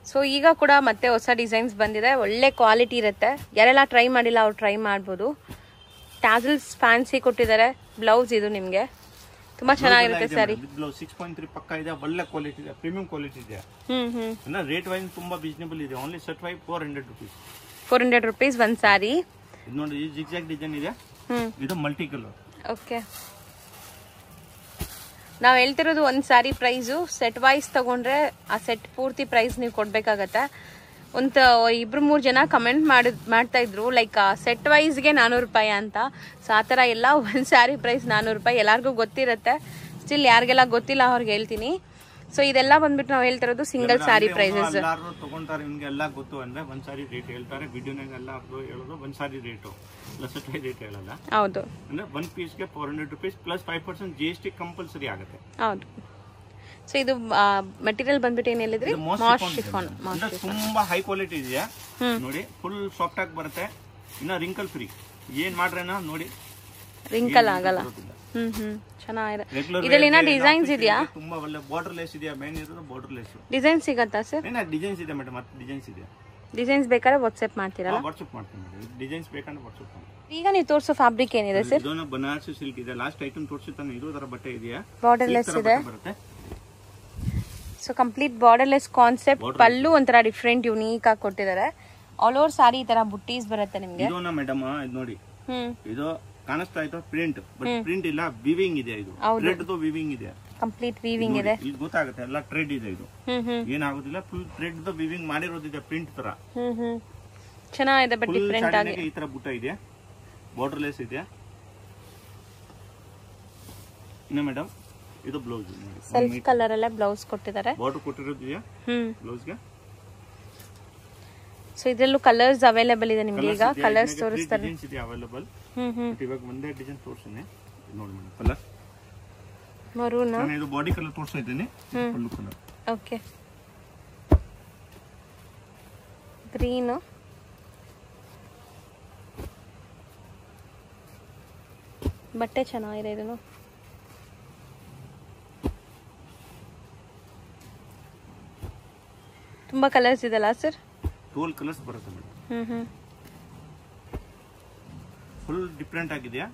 ಸೊ ಈಗ ಕೂಡ ಮತ್ತೆ ಹೊಸ ಡಿಸೈನ್ಸ್ ಬಂದಿದೆ, ಒಳ್ಳೆ ಕ್ವಾಲಿಟಿ ಇರುತ್ತೆ. ಯಾರೆಲ್ಲ ಟ್ರೈ ಮಾಡಿಲ್ಲ ಅವ್ರು ಟ್ರೈ ಮಾಡ್ಬೋದು. ಟ್ಯಾಸಲ್ಸ್ ಫ್ಯಾನ್ಸಿ ಕೊಟ್ಟಿದ್ದಾರೆ. ಬ್ಲೌಸ್ ಇದು ನಿಮ್ಗೆ ತುಂಬಾ ಚೆನ್ನಾಗಿರುತ್ತೆ ಸ್ಯಾರಿ. 6.3 ಪಕ್ಕ ಇದೆ, ಒಳ್ಳೆ ಕ್ವಾಲಿಟಿ ಇದೆ, ಪ್ರೀಮಿಯಂ ಕ್ವಾಲಿಟಿ ಇದೆ. ಅಂದ್ರೆ ರೇಟ್ ವೈಸ್ ತುಂಬಾ ರೀಸನಬಲ್ ಇದೆ. ಓನ್ಲಿ ಸೆಟ್ ವೈಸ್ 400 ರುಪೀಸ್ ಒಂದ್ ಸ್ಯಾರಿ. ಇದು ನೋಡಿ, ಈ ಜಿಗ್ಜಾಗ್ ಡಿಸೈನ್ ಇದೆ, ಇದು ಮಲ್ಟಿ ಕಲರ್. ಓಕೆ, ನಾವು ಹೇಳ್ತಿರೋದು ಒಂದು ಸ್ಯಾರಿ ಪ್ರೈಸು. ಸೆಟ್ ವೈಸ್ ತಗೊಂಡ್ರೆ ಆ ಸೆಟ್ ಪೂರ್ತಿ ಪ್ರೈಸ್ ನೀವು ಕೊಡ್ಬೇಕಾಗತ್ತೆ. ಒಂದು 2-3 ಜನ ಕಮೆಂಟ್ ಮಾಡ್ತಾ ಇದ್ರು, ಲೈಕ್ ಸೆಟ್ ವೈಸ್ಗೆ 400 ರೂಪಾಯಿ ಅಂತ. ಸೊ ಆ ಥರ ಎಲ್ಲ ಒಂದು ಸ್ಯಾರಿ ಪ್ರೈಸ್ 400 ರೂಪಾಯಿ. ಎಲ್ಲರಿಗೂ ಗೊತ್ತಿರುತ್ತೆ, ಸ್ಟಿಲ್ ಯಾರಿಗೆಲ್ಲ ಗೊತ್ತಿಲ್ಲ ಅವ್ರಿಗೆ ಹೇಳ್ತೀನಿ. ಸೊ ಇದೆಲ್ಲ ಬಂದ್ಬಿಟ್ಟು ನಾವು ಹೇಳ್ತಿರೋದು ಸಿಂಗಲ್ ಸ್ಯಾರಿ ಪ್ರೈಸಸ್. ತಗೊಂತಾರೆ, ನಿಮ್ಗೆ ಎಲ್ಲ ಗೊತ್ತು ಅಂದ್ರೆ ಒಂದ್ ಸಾರಿ ರೇಟ್ ಹೇಳ್ತಾರೆ, ವಿಡಿಯೋನಾಗೆಲ್ಲ ಹೇಳೋದು ಒಂದ್ ಸಾರಿ ರೇಟು, ಸೆಟ್ ವೈಸ್ ರೇಟ್ ಹೇಳಲ್ಲ. ಹೌದು, ಅಂದ್ರೆ 1 ಪೀಸ್ಗೆ 400 ರುಪೀಸ್ ಪ್ಲಸ್ 5% GST ಕಂಪಲ್ಸರಿ ಆಗುತ್ತೆ. ಹೌದು. ಸೊ ಇದು ಮೆಟೀರಿಯಲ್ ಬಂದ್ಬಿಟ್ಟು ಏನ್ ಹೇಳಿದ್ರಿ, ಮಾಸ್ ಶಿಫಾನ್. ತುಂಬಾ ಹೈ ಕ್ವಾಲಿಟಿ ಇದೆಯಾ ನೋಡಿ, ಫುಲ್ ಸಾಫ್ಟ್ ಆಗಿ ಬರುತ್ತೆ. ಇನ್ನ ರಿಂಕಲ್ ಫ್ರೀ. ಏನ್ ಮಾಡ್ರೇನಾ ನೋಡಿ, ರಿಂಕಲ್ ಆಗಲ್ಲ. ಚೆನ್ನಾಗಿದೆ. ಇದರಲ್ಲಿ ಡಿಸೈನ್ಸ್ ಇದೆಯಾ? ತುಂಬಾ ಒಳ್ಳೆ ಬಾರ್ಡರ್ ಲೇಸ್ ಇದೆಯಾ, ಮೇನ್ ಇರೋದು ಬಾರ್ಡರ್ ಲೇಸ್. ಡಿಸೈನ್ಸ್ ಸಿಗತ್ತಾ ಸರ್? ಡಿಸೈನ್ಸ್ ಇದೆ ಮೇಡಮ್, ಮತ್ತೆ ಡಿಸೈನ್ಸ್ ಇದೆ. ಡಿಸೈನ್ಸ್ ಬೇಕಾದ್ರೆ ವಾಟ್ಸ್ಆಪ್ ಮಾಡ್ತೀರಲ್ಲ? ವಾಟ್ಸ್ಆಪ್ ಮಾಡ್ತೀನಿ ಮೇಡಮ್, ಡಿಸೈನ್ಸ್ ಬೇಕಂದ್ರೆ ವಾಟ್ಸ್ಆಪ್ ಮಾಡ್ತೀನಿ. ಈಗ ನೀವು ತೋರಿಸೋ ಫ್ಯಾಬ್ರಿಕ್ ಏನಿದೆ ಸರ್? ಇದು ಬನಾರಸಿ ಸಿಲ್ಕ್ ಇದೆ. ಲಾಸ್ಟ್ ಐಟಮ್ ತೋರಿಸುತ್ತಾನೆ, ಇದು ತರ ಬಟ್ಟೆ ಇದೆಯಾ, ಬಾರ್ಡರ್ ಲೆಸ್ ಇದೆ. So complete borderless concept. Pallu ಒಂಥರ ಡಿಫ್ರೆಂಟ್ ಯೂನಿಕ್ ಆಗಿ ಕೊಟ್ಟಿದ್ದಾರೆ. ಆಲ್ ಓವರ್ ಸಾರಿ ಈ ತರ ಬುಟ್ಟೀಸ್ ಬರುತ್ತೆ ನಿಮ್ಗೆ. ಇದು ಮೇಡಮ್, ಇದು ನೋಡಿ, ಇದು ಕಾಣಿಸ್ತಾ ಇತ್ತು ಪ್ರಿಂಟ್, ಬಟ್ ಪ್ರಿಂಟ್ ಇಲ್ಲ, ವೀವಿಂಗ್ ಇದೆ. ಇದು ಥ್ರೆಡ್ ದು ವೀವಿಂಗ್ ಇದೆ, ಕಂಪ್ಲೀಟ್ ವೀವಿಂಗ್ ಇದೆ. ಇದು ಗೊತ್ತಾಗುತ್ತೆ, ಎಲ್ಲ ಥ್ರೆಡ್ ಇದೆ. ಇದು ಏನಾಗುದಿಲ್ಲ, ಫುಲ್ ಥ್ರೆಡ್ ದು ವೀವಿಂಗ್ ಮಾಡಿರೋದಿದೆ, ಪ್ರಿಂಟ್ ತರ ಚೆನ್ನಾಗಿದೆ. ಬಟ್ ಡಿಫರೆಂಟ್ ಆಗಿ ಈ ತರ ಬುಟ್ಟ ಇದೆ, ಬಾರ್ಡರ್ ಲೆಸ್ ಇದೆ. ಇನ್ನು ಮೇಡಮ್, ಇದು ಬ್ಲೌಸ್ ಸೆಲ್ಫ್ ಕಲರ್ ಅಲ್ಲೇ ಬ್ಲೌಸ್ ಕೊಟ್ಟಿದ್ದಾರೆ. ಬಾರ್ಡರ್ ಕೊಟ್ಟಿರೋದಿದೆಯಾ ಬ್ಲೌಸ್ ಗೆ. ಸೊ ಇದರಲ್ಲೂ ಕಲರ್ಸ್ ಅವೈಲೇಬಲ್ ಇದೆ ನಿಮಗೆ. ಈಗ ಕಲರ್ಸ್ ತೋರಿಸ್ತಾರೆ. ಡಿಸೈನ್ಸ್ ಇದೆ ಅವೈಲೇಬಲ್. ಇವಾಗ ಒಂದೇ ಡಿಸೈನ್ ತೋರಿಸ್ತೀನಿ ನೋಡಿ ಮೇಡಮ್. ಕಲರ್ ಮರೂನ್, ನಾನು ಇದು ಬಾಡಿ ಕಲರ್ ತೋರಿಸ್ತಾ ಇದ್ದೀನಿ. ಪಲ್ಲು ಕಲರ್ ಓಕೆ, ಗ್ರೀನ್, ಬಟ್ಟೆ ಚೆನ್ನಾಗಿದೆ. ಇದನ್ನು ತುಂಬಾ ಕಲರ್ಸ್ ಇದೆಲ್ಲ ಸರ್? 12 ಕಲರ್ಸ್ ಬರುತ್ತೆ ಮೇಡಮ್. ಫುಲ್ ಡಿಫ್ರೆಂಟ್ ಆಗಿದೆಯಾ,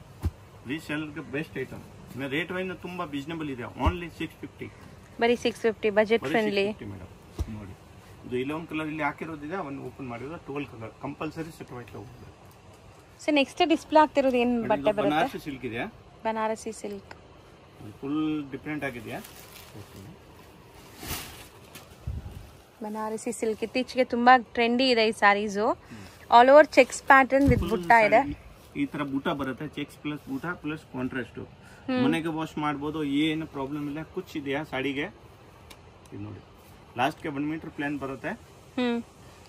ರೀಸೇಲ್ಗೆ ಬೆಸ್ಟ್ ಐಟಮ್. ರೇಟ್ ವೈಸ್ ತುಂಬಾ ರೀಸನಬಲ್ ಇದೆ, ಓನ್ಲಿ 650. ಬರೀ 650, ಬಜೆಟ್ ಫ್ರೆಂಡ್ಲಿ ಮೇಡಮ್. ನೋಡಿ ಇದು 11 ಕಲರ್ ಇಲ್ಲಿ ಹಾಕಿರೋದಿದೆ, ಅವನ್ನ ಓಪನ್ ಮಾಡಿರೋದು 12 ಕಲರ್ ಕಂಪಲ್ಸರಿ ಸೆಟ್ ವೈಟ್ ಹೋಗುತ್ತೆ. ಸೊ ನೆಕ್ಸ್ಟ್ ಡಿಸ್ಪ್ಲೇ ಆಗ್ತಿರೋದು ಏನು ಬಟ್ಟೆ ಬರುತ್ತೆ? ಬನಾರಸಿ ಸಿಲ್ಕ್ ಇದೆ. ಬನಾರಸಿ ಸಿಲ್ಕ್ ಫುಲ್ ಡಿಫ್ರೆಂಟ್ ಆಗಿದೆಯಾ. ಬನಾರಸಿ ಸಿಲ್ಕ್ ಇತ್ತೀಚೆಗೆ ತುಂಬಾ ಟ್ರೆಂಡಿ ಇದೆ ಈ sarees. All over checks pattern with ಬುಟ್ಟ ಇದೆ. ಈ ತರ ಬೂಟ ಬರುತ್ತೆ, ಚೆಕ್ಸ್ ಪ್ಲಸ್ ಬೂಟ ಪ್ಲಸ್ ಕಾಂಟ್ರಾಸ್ಟ್. ಮನೆಗೆ ವಾಶ್ ಮಾಡಬಹುದು, ಏನು ಪ್ರಾಬ್ಲಮ್ ಇಲ್ಲ. ಕುಚ್ ಇದೆಯಾ ಸಾಡಿಗೆ, ಇದು ನೋಡಿ ಲಾಸ್ಟ್ ಗೆ 1 ಮೀಟರ್ ಪ್ಲಾನ್ ಬರುತ್ತೆ.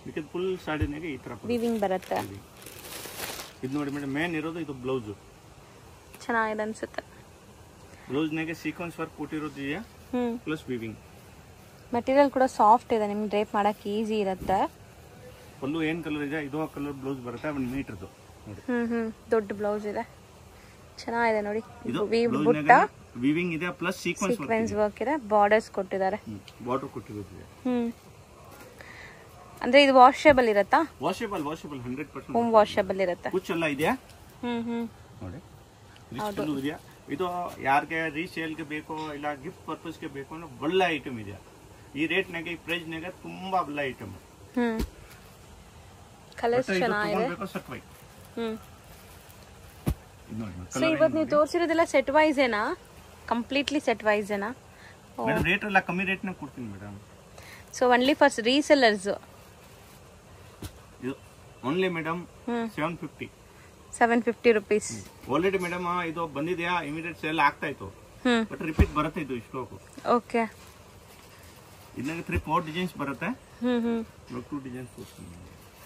ಇದಕ್ಕೆ ಫುಲ್ ಸಾಡಿನಾಗೆ ಈ ತರ ವೀವಿಂಗ್ ಬರುತ್ತೆ. ಇದು ನೋಡಿ ಮೇಡಮ್, ಮೇನ್ ಇರೋದು ಇದು ಬ್ಲೌಸ್. ಚೆನ್ನಾಗಿದೆ ಅನ್ಸುತ್ತೆ. ಬ್ಲೌಸ್ ನಾಗೆ ಸೀಕ್ವೆನ್ಸ್ ವರ್ಕ್ ಕೊಟ್ಟಿರೋದು ಇದೆಯಾ, ಪ್ಲಸ್ ವೀವಿಂಗ್. ಮೆಟೀರಿಯಲ್ ಕೂಡ ಸಾಫ್ಟ್ ಇದೆ, ನಿಮ್ಗೆ ಡ್ರೇಪ್ ಮಾಡಕ್ ಈಸಿ ಇರುತ್ತೆ. ಪಲ್ಲು ಏನ್ ಕಲರ್ ಇದೆ, ಇದು ಕಲರ್ ಬ್ಲೌಸ್ ಬರುತ್ತೆ 1 ಮೀಟರ್ದು. ದೊಡ್ಡ ಬ್ಲೌಸ್ ಇದೆ, ಚೆನ್ನಾಗಿದೆ ನೋಡಿ. ಇದು ಬುಟ್ಟ ವೀವಿಂಗ್ ಇದೆ, ಪ್ಲಸ್ ಸೀಕ್ವೆನ್ಸ್ ವರ್ಕ್ ಇದೆ, ಬಾರ್ಡರ್ಸ್ ಕೊಟ್ಟಿದ್ದಾರೆ. ಬಾರ್ಡರ್ ಕೊಟ್ಟಿರೋದು. ಅಂದ್ರೆ ಇದು ವಾಷೇಬಲ್ ಇರುತ್ತಾ? ವಾಷೇಬಲ್ 100% ಹೋಮ್ ವಾಷೇಬಲ್ ಇರುತ್ತೆ. ಕುಚ್ ಎಲ್ಲ ಇದೆಯಾ ನೋಡಿ, ಇದೆಯಾ. ಇದು ಯಾರಿಗೆ ರೀಸೇಲ್ಗೆ ಬೇಕೋ ಇಲ್ಲ ಗಿಫ್ಟ್ ಪರ್ಪಸ್ಗೆ ಬೇಕು ಅಂದ್ರೆ ಒಳ್ಳೆ ಐಟಮ್ ಇದೆ. ಈ ರೇಟ್ನಾಗೆ ಈ ಪ್ರೈಸ್ನಾಗೆ ತುಂಬಾ ಒಳ್ಳೆ ಐಟಮ್. ಕಲರ್ಸ್ ಚೆನ್ನಾಗಿದೆ. ಸೊ ಇವತ್ತು ನೀವು ತೋರಿಸಿರೋದೆಲ್ಲ ಸೆಟ್ ವೈಸ್ ಏನಾ? ಕಂಪ್ಲೀಟ್ಲಿ ಸೆಟ್ ವೈಸ್ ಏನಾ? ರೇಟ್ ಎಲ್ಲ ಕಮ್ಮಿ ರೇಟ್ನಾಗ ಕೊಡ್ತೀನಿ madam. So only for resellers. ಇದು only madam 750 rupees. Already madam ಇದು ಬಂದಿದೆಯಾ, ಇಮಿಡಿಯೇಟ್ ಸೇಲ್ ಆಗ್ತಾ ಇತ್ತು, ಬಟ್ ರಿಪೀಟ್ ಬರುತ್ತೆ ಇದು ಸ್ಟಾಕ್. ಓಕೆ, ಇದನ್ನಾಗ 3-4 ಡಿಸೈನ್ಸ್ ಬರುತ್ತೆ. 2 ಡಿಸೈನ್ಸ್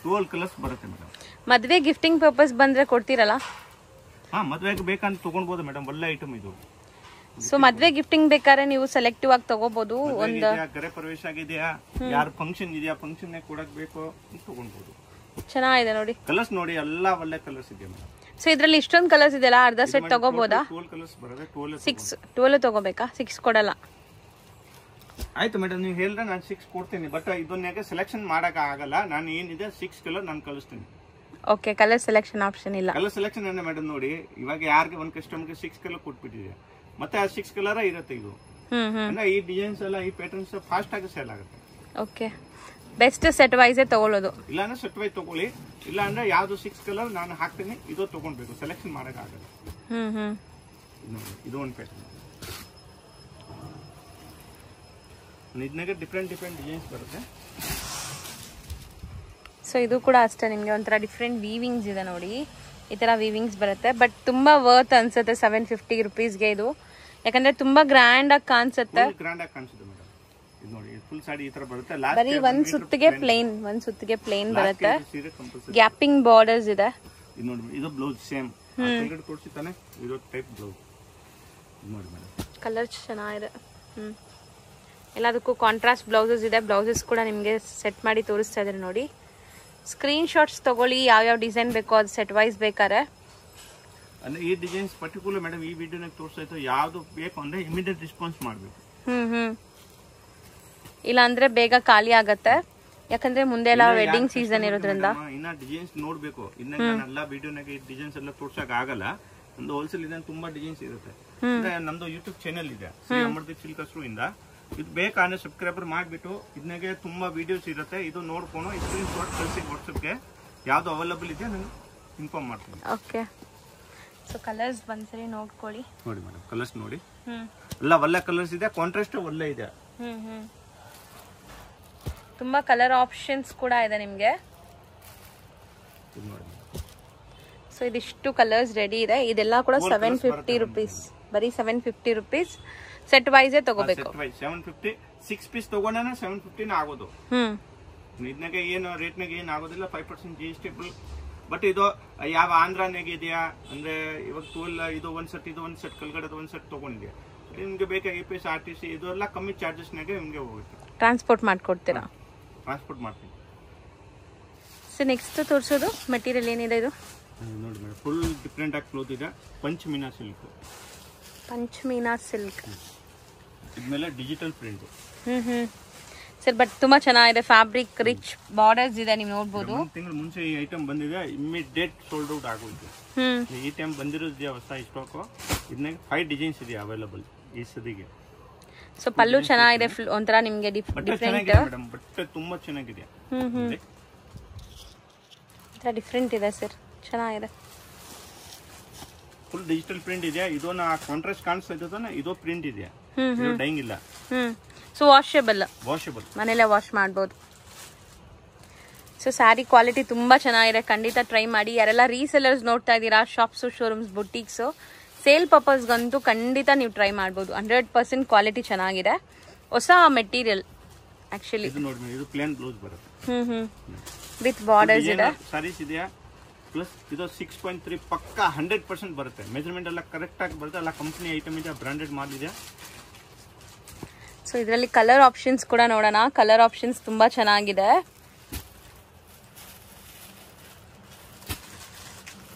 12 ಕಲರ್ಸ್ ಬರುತ್ತೆ ಮೇಡಮ್. ಮದ್ವೆ ಗಿಫ್ಟಿಂಗ್ ಪರ್ಪಸ್ ಬಂದ್ರೆ ಕೊಡ್ತೀರಲ್ಲ? ಹಾ, ಮದ್ವೆಗೆ ಬೇಕಂತ ತಗೊಂಡ್ಬೋದು ಮೇಡಮ್, ಒಳ್ಳೆ ಐಟಮ್ ಇದು. ಸೊ ಮದ್ವೆ ಗಿಫ್ಟಿಂಗ್ ಬೇಕಾದ್ರೆ ನೀವು ಸೆಲೆಕ್ಟಿವ್ ಆಗಿ ತಗೋಬಹುದು. ಒಂದು ಗರೆ ಪ್ರವೇಶ ಆಗಿದೆಯಾ, ಯಾರ ಫಂಕ್ಷನ್ ಇದೆಯಾ, ಫಂಕ್ಷನ್ ಕೊಡಕ್ ಬೇಕು ತಗೊಂಡ್ಬೋದು. ಚೆನ್ನಾಗಿದೆ ನೋಡಿ, ಕಲರ್ಸ್ ನೋಡಿ, ಎಲ್ಲ ಒಳ್ಳೆ ಕಲರ್ಸ್ ಇದೆ ಮೇಡಮ್. ಸೊ ಇದ್ರಲ್ಲಿ ಇಷ್ಟೊಂದು ಕಲರ್ಸ್ ಇದೆಯಲ್ಲ, ಅರ್ಧ ಸೆಟ್ ತಗೋಬಹುದಾ? 12 ಕಲರ್ಸ್ ಬರುತ್ತೆ. 12 ತಗೋಬೇಕಾ? 6 ಕೊಡಲ್ಲ? ಆಯ್ತು ಮೇಡಮ್, ನೀವು ಹೇಳಿದ್ರೆ ನಾನು 6 ಕೊಡ್ತೀನಿ, ಬಟ್ ಇದನ್ನೇ ಸೆಲೆಕ್ಷನ್ ಮಾಡಕ್ ಆಗಲ್ಲ. ನಾನು ಏನಿದೆ 6 ಕಲರ್ ನಾನು ಕಳಿಸ್ತೀನಿ. ಓಕೆ, ಕಲರ್ ಸೆಲೆಕ್ಷನ್ ಆಪ್ಷನ್ ಇಲ್ಲ. ಕಲರ್ ಸೆಲೆಕ್ಷನ್ ಏನ ಮೇಡಮ್ ನೋಡಿ, ಇವಾಗ ಯಾರಿಗೆ ಒಂದು ಕಸ್ಟಮರ್ಗೆ 6 ಕಲರ್ ಕೊಟ್ಬಿಟ್ಟಿದೆ, ಮತ್ತೆ ಆ 6 ಕಲರ್ ಇರುತ್ತೆ. ಇದು ಈ ಡಿಸೈನ್ಸ್ ಎಲ್ಲ, ಈ ಪ್ಯಾಟರ್ನ್ಸ್ ಫಾಸ್ಟ್ ಆಗಿ ಸೇಲ್ ಆಗುತ್ತೆ. ಓಕೆ, ಬೆಸ್ಟ್ ಸೆಟ್ ವೈಸ್ ತಗೊಳ್ಳೋದು. ಇಲ್ಲ ಅಂದ್ರೆ ಸೆಟ್ ವೈಸ್ ತಗೊಳ್ಳಿ, ಇಲ್ಲ ಅಂದ್ರೆ ಯಾವ್ದು 6 ಕಲರ್ ನಾನು ಹಾಕ್ತೀನಿ, ಇದು ತಗೊಂಡ್ಬೇಕು, ಸೆಲೆಕ್ಷನ್ ಮಾಡಕ್ ಆಗಲ್ಲ. ಇದು ಒಂದು ಪ್ಯಾಟರ್ನ್. ಇದನ್ನಾಗ ಡಿಫ್ರೆಂಟ್ ಡಿಸೈನ್ಸ್ ಬರುತ್ತೆ. ಸೊ ಇದು ಕೂಡ ಅಷ್ಟೇ, ನಿಮ್ಗೆ ಒಂಥರ ಡಿಫ್ರೆಂಟ್ ವೀವಿಂಗ್ಸ್ ಇದೆ ನೋಡಿ, ಈ ತರ ವೀವಿಂಗ್ಸ್ ಬರುತ್ತೆ. ಬಟ್ ತುಂಬಾ ವರ್ತ್ ಅನ್ಸುತ್ತೆ 750 rupeesಗೆ ಇದು, ಯಾಕಂದ್ರೆ ತುಂಬಾ ಗ್ರ್ಯಾಂಡ್ ಆಗಿ ಕಾಣಿಸುತ್ತೆ. ಗ್ರ್ಯಾಂಡ್ ಆಗಿ ಕಾಣಿಸುತ್ತೆ ಮೇಡಮ್. ಇದು ನೋಡಿ, ಫುಲ್ ಸಾಡಿ ಈ ತರ ಬರುತ್ತೆ. ಬರೀ ಒಂದ್ ಸುತ್ತಿಗೆ ಪ್ಲೇನ್ ಬರುತ್ತೆ. ಗ್ಯಾಪಿಂಗ್ ಬಾರ್ಡರ್ಸ್ ಇದೆ. ಇದು ನೋಡಿ, ಇದು ಬ್ಲೌಸ್ ಸೇಮ್ ತೋರಿಸ್ತಾನೆ, ಇದು ಟೈಪ್ ಬ್ಲೌಸ್ ನೋಡಿ ಮೇಡಮ್. ಕಲರ್ ಚೆನ್ನಾಗಿದೆ. ಎಲ್ಲದಕ್ಕೂ ಕಾಂಟ್ರಾಸ್ಟ್ ಬ್ಲೌಸಸ್ ಇದೆ. ಬ್ಲೌಸಸ್ ಕೂಡ ನಿಮಗೆ ಸೆಟ್ ಮಾಡಿ ತೋರಿಸ್ತಾ ಇದ್ದಾರೆ ನೋಡಿ. ಸ್ಕ್ರೀನ್ ಶಾಟ್ಸ್ ತಗೊಳ್ಳಿ, ಯಾವ ಡಿಸೈನ್ ಬೇಕೋ ಅದು ಸೆಟ್ ವೈಸ್ ಬೇಕಾರೆ. ಅಂದ್ರೆ ಈ ಡಿಸೈನ್ಸ್ ಪರ್ಟಿಕ್ಯುಲರ್ ಮೇಡಮ್ ಈ ವಿಡಿಯೋನಾಗ ತೋರಿಸ್ತಾ ಇತ್ತು, ಯಾವ್ದು ಬೇಕು ಅಂದ್ರೆ ಇಮಿಡಿಯೇಟ್ ರೆಸ್ಪಾನ್ಸ್ ಮಾಡಬೇಕು. ಇಲ್ಲ ಅಂದ್ರೆ ಬೇಗ ಖಾಲಿ ಆಗತ್ತೆ, ಯಾಕಂದ್ರೆ ಮುಂದೆ ಎಲ್ಲ ವೆಡ್ಡಿಂಗ್ ಸೀಸನ್ ಇರೋದ್ರಿಂದ. ಇನ್ನ ಡಿಸೈನ್ಸ್ ನೋಡ್ಬೇಕು, ಇನ್ನ ಎಲ್ಲ ವಿಡಿಯೋನಾಗ ಈ ಡಿಸೈನ್ಸ್ ಎಲ್ಲ ತೋರ್ಸಕ್ ಆಗಲ್ಲ. ನಮ್ದು ಹೋಲ್ಸೇಲ್ ಇದೆ, ತುಂಬಾ ಡಿಸೈನ್ಸ್ ಇರುತ್ತೆ. ನಮ್ದು ಯೂಟ್ಯೂಬ್ ಚಾನೆಲ್ ಇದೆ, ಶ್ರೀ ಅಮರ್ದೀಪ್ ಸಿಲ್ಕ್ ಇಂದ. ಇದು ಬೇಕಾದ್ರೆ ಸಬ್ಸ್ಕ್ರೈಬರ್ ಮಾಡಿಬಿಟ್ಟು ಇದನ್ನಾಗೆ ತುಂಬಾ ವಿಡಿಯೋಸ್ ಇರುತ್ತೆ, ಇದು ನೋಡ್ಕೊಂಡು ಸ್ಕ್ರೀನ್ ಶಾಟ್ ಕಳಿಸಿ ವಾಟ್ಸಪ್ಗೆ, ಯಾವ್ದು ಅವೈಲಬಲ್ ಇದೆ ನಾನು ಇನ್ಫಾರ್ಮ್ ಮಾಡ್ತೀನಿ. ಓಕೆ, ಸೊ ಕಲರ್ಸ್ ಒಂದ್ಸರಿ ನೋಡ್ಕೊಳ್ಳಿ. ನೋಡಿ ಮೇಡಮ್, ಕಲರ್ಸ್ ನೋಡಿ, ಎಲ್ಲ ಒಳ್ಳೆ ಕಲರ್ಸ್ ಇದೆ, ಕಾಂಟ್ರಾಸ್ಟ್ ಒಳ್ಳೆ ಇದೆ. ತುಂಬಾ ಕಲರ್ ಆಪ್ಷನ್ಸ್ ಕೂಡ ಇದೆ ನಿಮ್ಗೆ. ಸೊ ಇದಿಷ್ಟು ಕಲರ್ಸ್ ರೆಡಿ ಇದೆ. ಇದೆಲ್ಲ ಕೂಡ 750 rupees, ಬರೀ 750 rupees. ಸೆಟ್ ವೈಸ್ ತಗೋಬೇಕು. 750 6 ಪೀಸ್ ತಗೊಂಡ್ರೆ 750 ಆಗೋದು. ಇದನ್ನಾಗ ಏನು ರೇಟ್ನಾಗ ಏನು ಆಗೋದಿಲ್ಲ, 5% GST. ಬಟ್ ಇದು ಯಾವ ಆಂಧ್ರನಾಗ ಇದೆಯಾ ಅಂದ್ರೆ ಇವಾಗ 12 ಇದು ಒಂದ್ ಸೆಟ್ ಕಲ್ಗಡೆ ಒಂದ್ ಸೆಟ್ ತಗೊಂಡಿದ್ಯಾ, ನಿಮ್ಗೆ ಬೇಕಾಗಿ EPS RTC ಇದೆಲ್ಲ ಕಮ್ಮಿ ಚಾರ್ಜಸ್ನಾಗೆ ನಿಮ್ಗೆ ಹೋಗುತ್ತೆ. ಟ್ರಾನ್ಸ್ಪೋರ್ಟ್ ಮಾಡ್ಕೊಡ್ತೀರಾ? ಟ್ರಾನ್ಸ್ಪೋರ್ಟ್ ಮಾಡ್ತೀನಿ. ಸೊ ನೆಕ್ಸ್ಟ್ ತೋರಿಸೋದು ಮೆಟೀರಿಯಲ್ ಏನಿದೆ ಇದು ನೋಡಿ ಮೇಡಮ್, ಫುಲ್ ಡಿಫ್ರೆಂಟ್ ಆಗಿ ಕ್ಲೋತ್ ಇದೆ. Pashmina silk. ಪಂಚಮೀನಾ ಸಿಲ್ಕ್ ಇದ್ಮೇಲೆ ಡಿಜಿಟಲ್ ಪ್ರಿಂಟ್. ಸರ್ ಬಟ್ ತುಂಬಾ ಚೆನ್ನಾಗಿದೆ, ಫ್ಯಾಬ್ರಿಕ್ ರಿಚ್ ಬಾರ್ಡರ್ಸ್ ಇದೆ, ನೀವು ನೋಡ್ಬೋದು. ತಿಂಗಳು ಮುಂಚೆ ಈ ಐಟಮ್ ಬಂದಿದೆ, ಇಮಿಡಿಯೇಟ್ ಸೋಲ್ಡ್ ಔಟ್ ಆಗೋಯ್ತು. ಈ ಟೈಮ್ ಬಂದಿರೋದು ಹೊಸ ಸ್ಟಾಕ್. ಇದನ್ನ 5 ಡಿಸೈನ್ಸ್ ಇದೆ ಅವೈಲಬಲ್ ಈ ಸದಿಗೆ. ಸೊ ಪಲ್ಲು ಚೆನ್ನಾಗಿದೆ, ಒಂಥರ ನಿಮ್ಗೆ ಡಿಫ್ರೆಂಟ್ ಮೇಡಮ್. ಬಟ್ಟೆ ತುಂಬಾ ಚೆನ್ನಾಗಿದೆ, ಡಿಫ್ರೆಂಟ್ ಇದೆ ಸರ್, ಚೆನ್ನಾಗಿದೆ. ಫುಲ್ ಡಿಜಿಟಲ್ ಪ್ರಿಂಟ್ ಇದೆ. ಇದನ್ನ ಕಾಂಟ್ರಾಸ್ಟ್ ಕಾಣಿಸ್ತಾ ಇದ್ದಾನೆ, ಇದು ಪ್ರಿಂಟ್ ಇದೆ, ಡೈಯಿಂಗ್ ಇಲ್ಲ. ಸೊ ವಾಷೇಬಲ್, ಮನೇಲೆ ವಾಶ್ ಮಾಡ್ಬೋದು. ಸೊ ಸ್ಯಾರಿ ಕ್ವಾಲಿಟಿ ತುಂಬಾ ಚೆನ್ನಾಗಿದೆ, ಖಂಡಿತ ಟ್ರೈ ಮಾಡಿ. ಯಾರೆಲ್ಲ ರೀಸೆಲ್ಲರ್ಸ್ ನೋಡ್ತಾ ಇದ್ದೀರಾ, ಶಾಪ್ಸು, ಶೋರೂಮ್ಸ್, ಬುಟೀಕ್ಸು, ಸೇಲ್ ಪರ್ಪಸ್ಗಂತೂ ಖಂಡಿತ ನೀವು ಟ್ರೈ ಮಾಡ್ಬೋದು. 100% ಕ್ವಾಲಿಟಿ ಚೆನ್ನಾಗಿದೆ, ಹೊಸ ಮೆಟೀರಿಯಲ್ ಆಕ್ಚುಲಿ. ಇದು ಪ್ಲೇನ್ ಬ್ಲೌಸ್ ಬರುತ್ತೆ, ವಿತ್ ಬಾರ್ಡರ್ಸ್ ಇದೆ. ಸಾರೀಸ್ ಇದೆಯಾ ಪ್ಲಸ್ ಇದು 6.3 ಪಕ್ಕ 100% ಬರುತ್ತೆ. ಮೆಜರ್ಮೆಂಟ್ ಎಲ್ಲ ಕರೆಕ್ಟ್ ಆಗಿ ಬರುತ್ತೆ. ಎಲ್ಲ ಕಂಪನಿ ಐಟಮ್ ಇದೆ, ಬ್ರಾಂಡೆಡ್ ಮಾಡಿದೆ. ಸೊ ಇದರಲ್ಲಿ ಕಲರ್ ಆಪ್ಷನ್ಸ್ ಕೂಡ ನೋಡೋಣ. ಕಲರ್ ಆಪ್ಷನ್ಸ್ ತುಂಬಾ ಚೆನ್ನಾಗಿದೆ.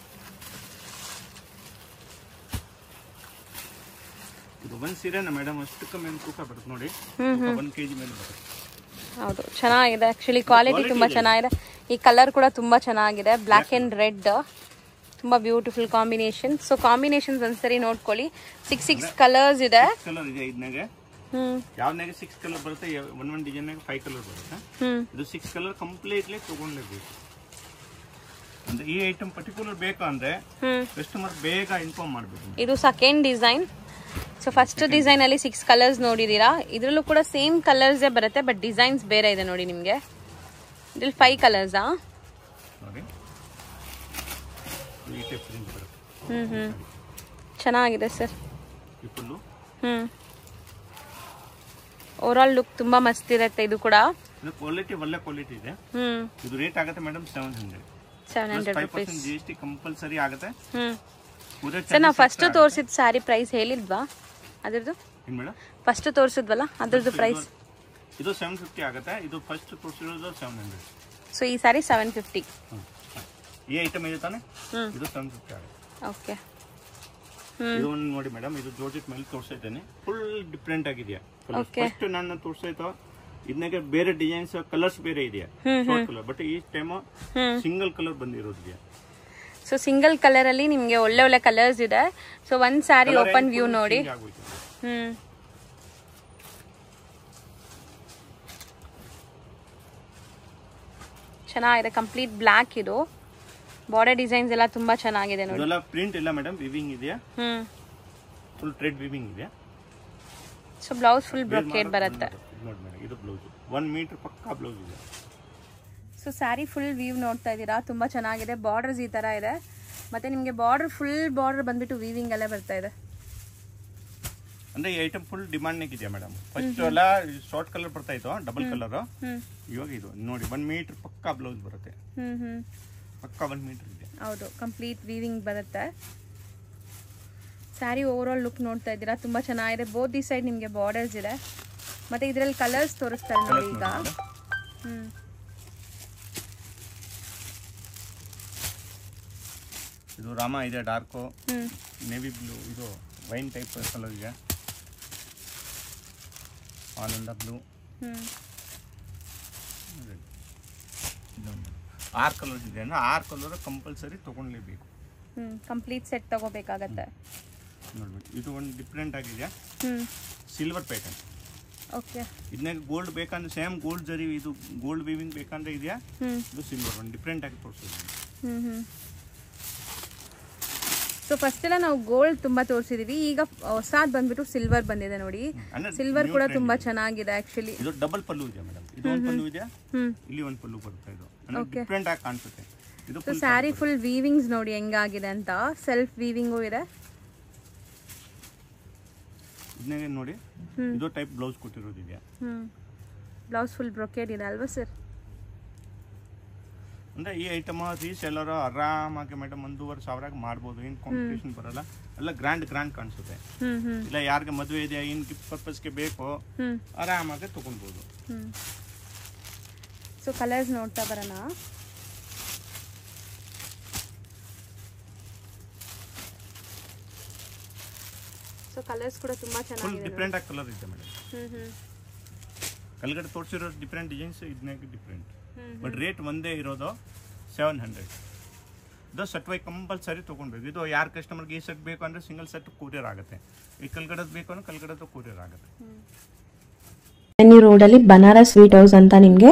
ಇದು 1 ಸೀರೆನ ಮೇಡಮ್ ಅಷ್ಟು ಕಮ್ಮಿ ತೂಕ ಬರುತ್ತೆ ನೋಡಿ, 1 kg ಮೇಲೆ ಬರುತ್ತೆ. ಹೌದು, ಚೆನ್ನಾಗಿದೆ ಆಕ್ಚುಲಿ, ಕ್ವಾಲಿಟಿ ತುಂಬಾ ಚೆನ್ನಾಗಿದೆ. ಈ ಕಲರ್ ಕೂಡ ತುಂಬಾ ಚೆನ್ನಾಗಿದೆ, ಬ್ಲಾಕ್ ಅಂಡ್ ರೆಡ್, ತುಂಬಾ ಬ್ಯೂಟಿಫುಲ್ ಕಾಂಬಿನೇಷನ್. ಸೊ ಕಾಂಬಿನೇಷನ್ಸ್ ಒಂದ್ಸರಿ ನೋಡ್ಕೊಳ್ಳಿ. 6 ಕಲರ್ಸ್ ಇದೆ. ಕಲರ್ ಇದೆ ಇದನ್ನಾಗೆ. ಯಾವ್ದನಾಗ 6 ಕಲರ್ ಬರುತ್ತೆ, ಒಂದ್ ಡಿಸೈನ್ 5 ಕಲರ್ ಬರುತ್ತೆ. ಇದು 6 ಕಲರ್ ಕಂಪ್ಲೀಟ್ಲಿ ತಗೊಂಡ್ಲೇಬೇಕು. ಅಂದ್ರೆ ಈ ಐಟಮ್ ಪರ್ಟಿಕ್ಯುಲರ್ ಬೇಕು ಅಂದ್ರೆ ಕಸ್ಟಮರ್ ಬೇಗ ಇನ್ಫಾರ್ಮ್ ಮಾಡಬೇಕು. ಇದು second design. So first design ಅಲ್ಲಿ 6 ಕಲರ್ಸ್ ನೋಡಿದೀರಾ, ಇದ್ರಲ್ಲೂ ಕೂಡ ಸೇಮ್ ಕಲರ್ಸ್ ಬರುತ್ತೆ, ಬಟ್ ಡಿಸೈನ್ಸ್ ಬೇರೆ ಇದೆ ನೋಡಿ ನಿಮ್ಗೆ. ಇದ್ರಲ್ಲಿ 5 ಕಲರ್ಸ್. ಚೆನ್ನಾಗಿದೆ ಸರ್. ಓವರ್ ಆಲ್ ಲುಕ್ ತುಂಬಾ ಮಸ್ತ್ ಇರುತ್ತೆ. ಇದು ಕೂಡ ಕ್ವಾಲಿಟಿ ಒಳ್ಳೆ ಕ್ವಾಲಿಟಿ ಇದೆ. ಇದು ರೇಟ್ ಆಗುತ್ತೆ ಮೇಡಮ್ 700 ರೂಪೀಸ್. GST ಕಂಪಲ್ಸರಿ ಆಗುತ್ತೆ. ಸರ್ ನಾವು ಫಸ್ಟ್ ತೋರಿಸಿದ ಸ್ಯಾರಿ ಪ್ರೈಸ್ ಹೇಳಿದ್ವಾ ಅದ್ರದ್ದು? ಫಸ್ಟ್ ತೋರಿಸಿದ್ವಲ್ಲ ಅದ್ರದ್ದು ಪ್ರೈಸ್? ಇದು 750 ಆಗುತ್ತೆ. ಇದು ಫಸ್ಟ್ ತೋರಿಸಿರೋದು 700. ಸೊ ಈ ಸ್ಯಾರಿ 750. ಈ ಐಟಮ್ ಇದೆ ತಾನೆ, ಇದು 750 ಆಗುತ್ತೆ. ಓಕೆ. ಇದು ಒಂದು ನೋಡಿ ಮೇಡಮ್, ಇದು ಜಾರ್ಜೆಟ್ ಮೇಲೆ ತೋರಿಸ್ತಾ ಇದ್ದೇನೆ. ಫುಲ್ ಡಿಫ್ರೆಂಟ್ ಆಗಿದೆಯಾ. ಫಸ್ಟ್ ನಾನು ತೋರಿಸ್ತಾ ಇದನ್ನಾಗೆ ಬೇರೆ ಡಿಸೈನ್ಸ್ ಕಲರ್ಸ್ ಬೇರೆ ಇದೆಯಾ, ಶಾರ್ಟ್ ಕಲರ್. ಬಟ್ ಈ ಟೈಮ್ ಸಿಂಗಲ್ ಕಲರ್ ಬಂದಿರೋದಿದೆಯಾ. ಸೊ ಸಿಂಗಲ್ ಕಲರ್ ಅಲ್ಲಿ ನಿಮ್ಗೆ ಒಳ್ಳೆ ಒಳ್ಳೆ ಕಲರ್ಸ್ ಇದೆ. ಸೊ ಒಂದ್ ಸ್ಯಾರಿ ಓಪನ್ ವ್ಯೂ ನೋಡಿ. ಚೆನ್ನಾಗಿದೆ, ಕಂಪ್ಲೀಟ್ ಬ್ಲಾಕ್. ಇದು ಬಾರ್ಡರ್ ಡಿಸೈನ್ಸ್ ಎಲ್ಲ ತುಂಬಾ ಚೆನ್ನಾಗಿದೆ ನೋಡಿ. ಇದೆಲ್ಲ ಪ್ರಿಂಟ್ ಇಲ್ಲ ಮೇಡಮ್, ವಿವಿಂಗ್ ಇದೆಯಾ, ಫುಲ್ ಥ್ರೆಡ್ ವಿವಿಂಗ್ ಇದೆ. ಸೊ ಬ್ಲೌಸ್ ಫುಲ್ ಬ್ರೊಕೇಡ್ ಬರುತ್ತೆ ನೋಡಿ ಮೇಡಮ್. ಇದು ಬ್ಲೌಸ್ 1 ಮೀಟರ್ ಪಕ್ಕಾ ಬ್ಲೌಸ್ ಇದೆ. ಸೊ ಸ್ಯಾರಿ ಫುಲ್ ವ್ಯೂ ನೋಡ್ತಾ ಇದ್ದೀರಾ, ತುಂಬಾ ಚೆನ್ನಾಗಿದೆ. ಬಾರ್ಡರ್ಸ್ ಈ ತರ ಇದೆ, ಮತ್ತೆ ನಿಮ್ಗೆ ಬಾರ್ಡರ್ ಫುಲ್ ಬಾರ್ಡರ್ ಬಂದ್ಬಿಟ್ಟು ವೀವಿಂಗ್ ಅಲ್ಲೇ ಬರ್ತಾ ಇದೆ. ಅಂದ್ರೆ ಈ ಐಟಮ್ ಫುಲ್ ಡಿಮಾಂಡ್ ಇದೆ ಮೇಡಮ್. ಫಸ್ಟ್ ಎಲ್ಲ ಶಾರ್ಟ್ ಕಲರ್ ಬರ್ತಾ ಇತ್ತು, ಡಬಲ್ ಕಲರ್. ಇವಾಗ ಇದು ನೋಡಿ 1 ಮೀಟರ್ ಪಕ್ಕಾ ಬ್ಲೌಸ್ ಬರುತ್ತೆ, ಪಕ್ಕಾ 1 ಮೀಟರ್ ಇದೆ. ಹೌದು, ಕಂಪ್ಲೀಟ್ ವೀವಿಂಗ್ ಬರುತ್ತೆ. ಸ್ಯಾರಿ ಓವರ್ ಆಲ್ ಲುಕ್ ನೋಡ್ತಾ ಇದ್ದೀರಾ, ತುಂಬಾ ಚೆನ್ನಾಗಿದೆ. ಬೋತ್ ದಿ ಸೈಡ್ ನಿಮ್ಗೆ ಬಾರ್ಡರ್ಸ್ ಇದೆ, ಮತ್ತೆ ಇದ್ರಲ್ಲಿ ಕಲರ್ಸ್ ತೋರಿಸ್ತಾರೆ ನೋಡಿ ಈಗ. ಇದು ರಾಮ ಇದೆ, ಡಾರ್ಕ್ ನೇವಿ ಬ್ಲೂ, ಇದು ವೈನ್ ಟೈಪ್ ಕಲರ್ ಇದೆ, ಆನಂದ ಬ್ಲೂ, 6 ಕಲರ್ಸ್ ಇದೆ. ಅಂದ್ರೆ 6 ಕಲರ್ ಕಂಪಲ್ಸರಿ ತಗೊಂಡ್ಲೇಬೇಕು. ಕಂಪ್ಲೀಟ್ ಸೆಟ್ ತಗೋಬೇಕಾಗತ್ತೆ. ನೋಡ್ಬೇಕು, ಇದು ಒಂದು ಡಿಫ್ರೆಂಟ್ ಆಗಿದೆ, ಸಿಲ್ವರ್ ಪ್ಯಾಟರ್ನ್. ಓಕೆ. ಇದನ್ನ ಗೋಲ್ಡ್ ಬೇಕಂದ್ರೆ ಸೇಮ್ ಗೋಲ್ಡ್ ಜರಿ, ಇದು ಗೋಲ್ಡ್ ವೀವಿಂಗ್ ಬೇಕಂದ್ರೆ ಇದೆಯಾ, ಇದು ಸಿಲ್ವರ್ ಒಂದು ಡಿಫ್ರೆಂಟ್ ಆಗಿ ತೋರಿಸಿದ್ವಿ. ಸೊ ಫಸ್ಟ್ ಎಲ್ಲ ನಾವು ಗೋಲ್ಡ್ ತುಂಬಾ ತೋರಿಸಿದೀವಿ, ಈಗ ಹೊಸದ್ ಬಂದ್ಬಿಟ್ಟು ಸಿಲ್ವರ್ ಬಂದಿದೆ ನೋಡಿ. ಸಿಲ್ವರ್ ಕೂಡ ತುಂಬಾ ಚೆನ್ನಾಗಿದೆ ಆಕ್ಚುಲಿ. ಇದು ಡಬಲ್ ಪಲ್ಲು ಇದೆ ಮೇಡಮ್, ಇದು ಒಂದು ಪಲ್ಲು ಇದೆ, ಇಲ್ಲಿ ಒಂದು ಪಲ್ಲು ಬರುತ್ತೆ. ಇದು ಡಿಫ್ರೆಂಟ್ ಆಗಿ ಕಾಣಿಸುತ್ತೆ. ಇದು ಸ್ಯಾರಿ ಫುಲ್ ವೀವಿಂಗ್ಸ್ ನೋಡಿ ಹೆಂಗಾಗಿದೆ ಅಂತ, ಸೆಲ್ಫ್ ವೀವಿಂಗು ಇದೆ. ಇದನ್ನ ನೋಡಿ, ಇದು ಟೈಪ್ ಬ್ಲೌಸ್ ಕೊಟ್ಟಿರೋದಿದೆ. ಬ್ಲೌಸ್ ಫುಲ್ ಬ್ರೊಕೇಡ್ ಇದೆ ಅಲ್ವಾ ಸರ್? ಅಂದ್ರೆ ಈ ಐಟಮ್ ರೀಸೆಲ್ಲರ್ ಆರಾಮಾಗಿ ಮೇಡಮ್ 1,500 ಮಾಡ್ಬೋದು. ಏನ್ ಕಾಂಪಿಟೇಷನ್ ಬರಲ್ಲ, ಎಲ್ಲ ಗ್ರ್ಯಾಂಡ್ ಕಾಣಿಸುತ್ತೆ. ಇಲ್ಲ ಯಾರಿಗೆ ಮದುವೆ ಇದೆ, ಏನ್ ಗಿಫ್ಟ್ ಪರ್ಪಸ್ಗೆ ಬೇಕು, ಆರಾಮಾಗಿ ತಗೊಳ್ಬೋದು. ಸೊ ಕಲರ್ಸ್ ನೋಡ್ತಾ ಬರೋಣ. ಸೊ ಕಲರ್ಸ್ ಕೂಡ ತುಂಬಾ ಚೆನ್ನಾಗಿದೆ, ಡಿಫ್ರೆಂಟ್ ಆಗಿ ಕಲರ್ ಇದೆ ಮೇಡಮ್. ಕೆಳಗಡೆ ತೋರಿಸಿರೋ ಡಿಫ್ರೆಂಟ್ ಡಿಸೈನ್ಸ್ ಇದನ್ನಾಗ ಡಿಫ್ರೆಂಟ್, ಬಟ್ ರೇಟ್ ಒಂದೇ ಇರೋದು 700. ಇದು ಸೆಟ್ ವೈ ಕಂಪಲ್ಸರಿ ತೊಗೊಳ್ಬೇಕು. ಇದು ಯಾರು ಕಸ್ಟಮರ್ಗೆ ಈ ಸೆಟ್ ಬೇಕು ಅಂದರೆ ಸಿಂಗಲ್ ಸೆಟ್ ಕೂರಿಯರ್ ಆಗುತ್ತೆ, ಈ ಕೆಳಗಡೆದು ಬೇಕು ಅಂದರೆ ಕೆಳಗಡೆದು ಕೂರಿಯರ್ ಆಗುತ್ತೆ. ಎನ್ನಿ ರೋಡಲ್ಲಿ ಬನಾರಸ್ ಸ್ವೀಟ್ ಹೌಸ್ ಅಂತ ನಿಮಗೆ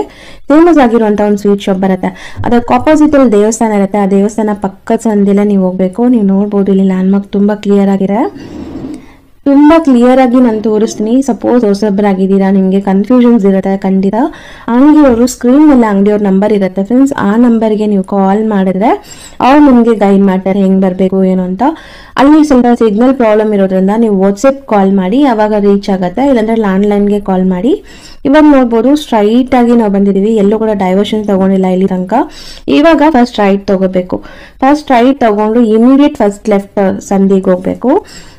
ಫೇಮಸ್ ಆಗಿರುವಂಥ ಒಂದು ಸ್ವೀಟ್ ಶಾಪ್ ಬರುತ್ತೆ. ಅದಕ್ಕೆ ಆಪೋಸಿಟ್ ಅಲ್ಲಿ ದೇವಸ್ಥಾನ ಇರುತ್ತೆ. ಆ ದೇವಸ್ಥಾನ ಪಕ್ಕದ ಸಂದಿಲ್ಲ ನೀವು ಹೋಗ್ಬೇಕು. ನೀವು ನೋಡ್ಬೋದು ಇಲ್ಲಿ ಲ್ಯಾಂಡ್ಮಾರ್ಕ್ ತುಂಬ ಕ್ಲಿಯರ್ ಆಗಿದೆ. ತುಂಬ ಕ್ಲಿಯರ್ ಆಗಿ ನಾನು ತೋರಿಸ್ತೀನಿ. ಸಪೋಸ್ ಹೊಸಬ್ರಾಗಿದ್ದೀರಾ, ನಿಮಗೆ ಕನ್ಫ್ಯೂಷನ್ಸ್ ಇರುತ್ತೆ ಖಂಡಿತ, ಅಂಗಡಿಯವರು ಸ್ಕ್ರೀನ್ ಮೇಲೆ ಅಂಗಡಿಯವ್ರ ನಂಬರ್ ಇರುತ್ತೆ ಫ್ರೆಂಡ್ಸ್. ಆ ನಂಬರ್ಗೆ ನೀವು ಕಾಲ್ ಮಾಡಿದ್ರೆ ಅವ್ರು ನಿಮಗೆ ಗೈಡ್ ಮಾಡ್ತಾರೆ ಹೆಂಗೆ ಬರಬೇಕು ಏನು ಅಂತ. ಅಲ್ಲಿ ಸ್ವಲ್ಪ ಸಿಗ್ನಲ್ ಪ್ರಾಬ್ಲಮ್ ಇರೋದ್ರಿಂದ ನೀವು ವಾಟ್ಸಪ್ ಕಾಲ್ ಮಾಡಿ, ಆವಾಗ ರೀಚ್ ಆಗುತ್ತೆ. ಇಲ್ಲಾಂದ್ರೆ ಲ್ಯಾಂಡ್ಲೈನ್ಗೆ ಕಾಲ್ ಮಾಡಿ. ಇವಾಗ ನೋಡ್ಬೋದು ಸ್ಟ್ರೈಟ್ ಆಗಿ ನಾವು ಬಂದಿದ್ದೀವಿ, ಎಲ್ಲೂ ಕೂಡ ಡೈವರ್ಷನ್ ತಗೊಂಡಿಲ್ಲ ಇಲ್ಲಿ ತನಕ. ಇವಾಗ ಫಸ್ಟ್ ರೈಟ್ ತಗೋಬೇಕು. ಫಸ್ಟ್ ರೈಟ್ ತಗೊಂಡು ಇಮಿಡಿಯೇಟ್ ಫಸ್ಟ್ ಲೆಫ್ಟ್ ಸಂದಿಗೆ ಹೋಗ್ಬೇಕು.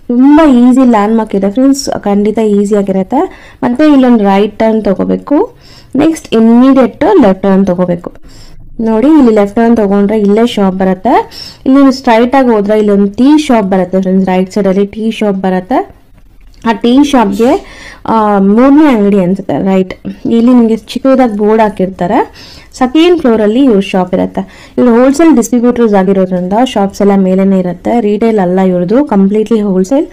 ತುಂಬ ಈಸಿ ಲ್ಯಾಂಡ್ಮಾರ್ಕ್ ಇದೆ ಫ್ರೆಂಡ್ಸ್, ಖಂಡಿತ ಈಸಿ ಆಗಿರುತ್ತೆ. ಮತ್ತೆ ಇಲ್ಲೊಂದು ರೈಟ್ ಟರ್ನ್ ತಗೋಬೇಕು. ನೆಕ್ಸ್ಟ್ ಇಮಿಡಿಯೇಟ್ ಲೆಫ್ಟ್ ಟರ್ನ್ ತಗೋಬೇಕು. ನೋಡಿ ಇಲ್ಲಿ ಲೆಫ್ಟ್ ಟರ್ನ್ ತಗೊಂಡ್ರೆ ಇಲ್ಲೇ ಶಾಪ್ ಬರುತ್ತೆ. ಇಲ್ಲಿ ಸ್ಟ್ರೈಟ್ ಆಗಿ ಹೋದ್ರೆ ಇಲ್ಲೊಂದು ಟೀ ಶಾಪ್ ಬರುತ್ತೆ ಫ್ರೆಂಡ್ಸ್. ರೈಟ್ ಸೈಡ್ ಅಲ್ಲಿ ಟೀ ಶಾಪ್ ಬರುತ್ತೆ. ಆ ಟೀ ಶಾಪ್ಗೆ 3ನೇ ಅಂಗಡಿ ಅನ್ಸುತ್ತೆ ರೈಟ್. ಇಲ್ಲಿ ನಿಮಗೆ ಚಿಕ್ಕದಾಗಿ ಬೋರ್ಡ್ ಹಾಕಿರ್ತಾರೆ. ಸೆಕೆಂಡ್ ಫ್ಲೋರ್ ಅಲ್ಲಿ ಇವ್ರ ಶಾಪ್ ಇರುತ್ತೆ. ಇವ್ರು ಹೋಲ್ಸೇಲ್ ಡಿಸ್ಟ್ರಿಬ್ಯೂಟರ್ಸ್ ಆಗಿರೋದ್ರಿಂದ ಶಾಪ್ಸ್ ಎಲ್ಲ ಮೇಲೇನೆ ಇರುತ್ತೆ. ರಿಟೇಲ್ ಅಲ್ಲ ಇವ್ರದ್ದು, ಕಂಪ್ಲೀಟ್ಲಿ ಹೋಲ್ಸೇಲ್.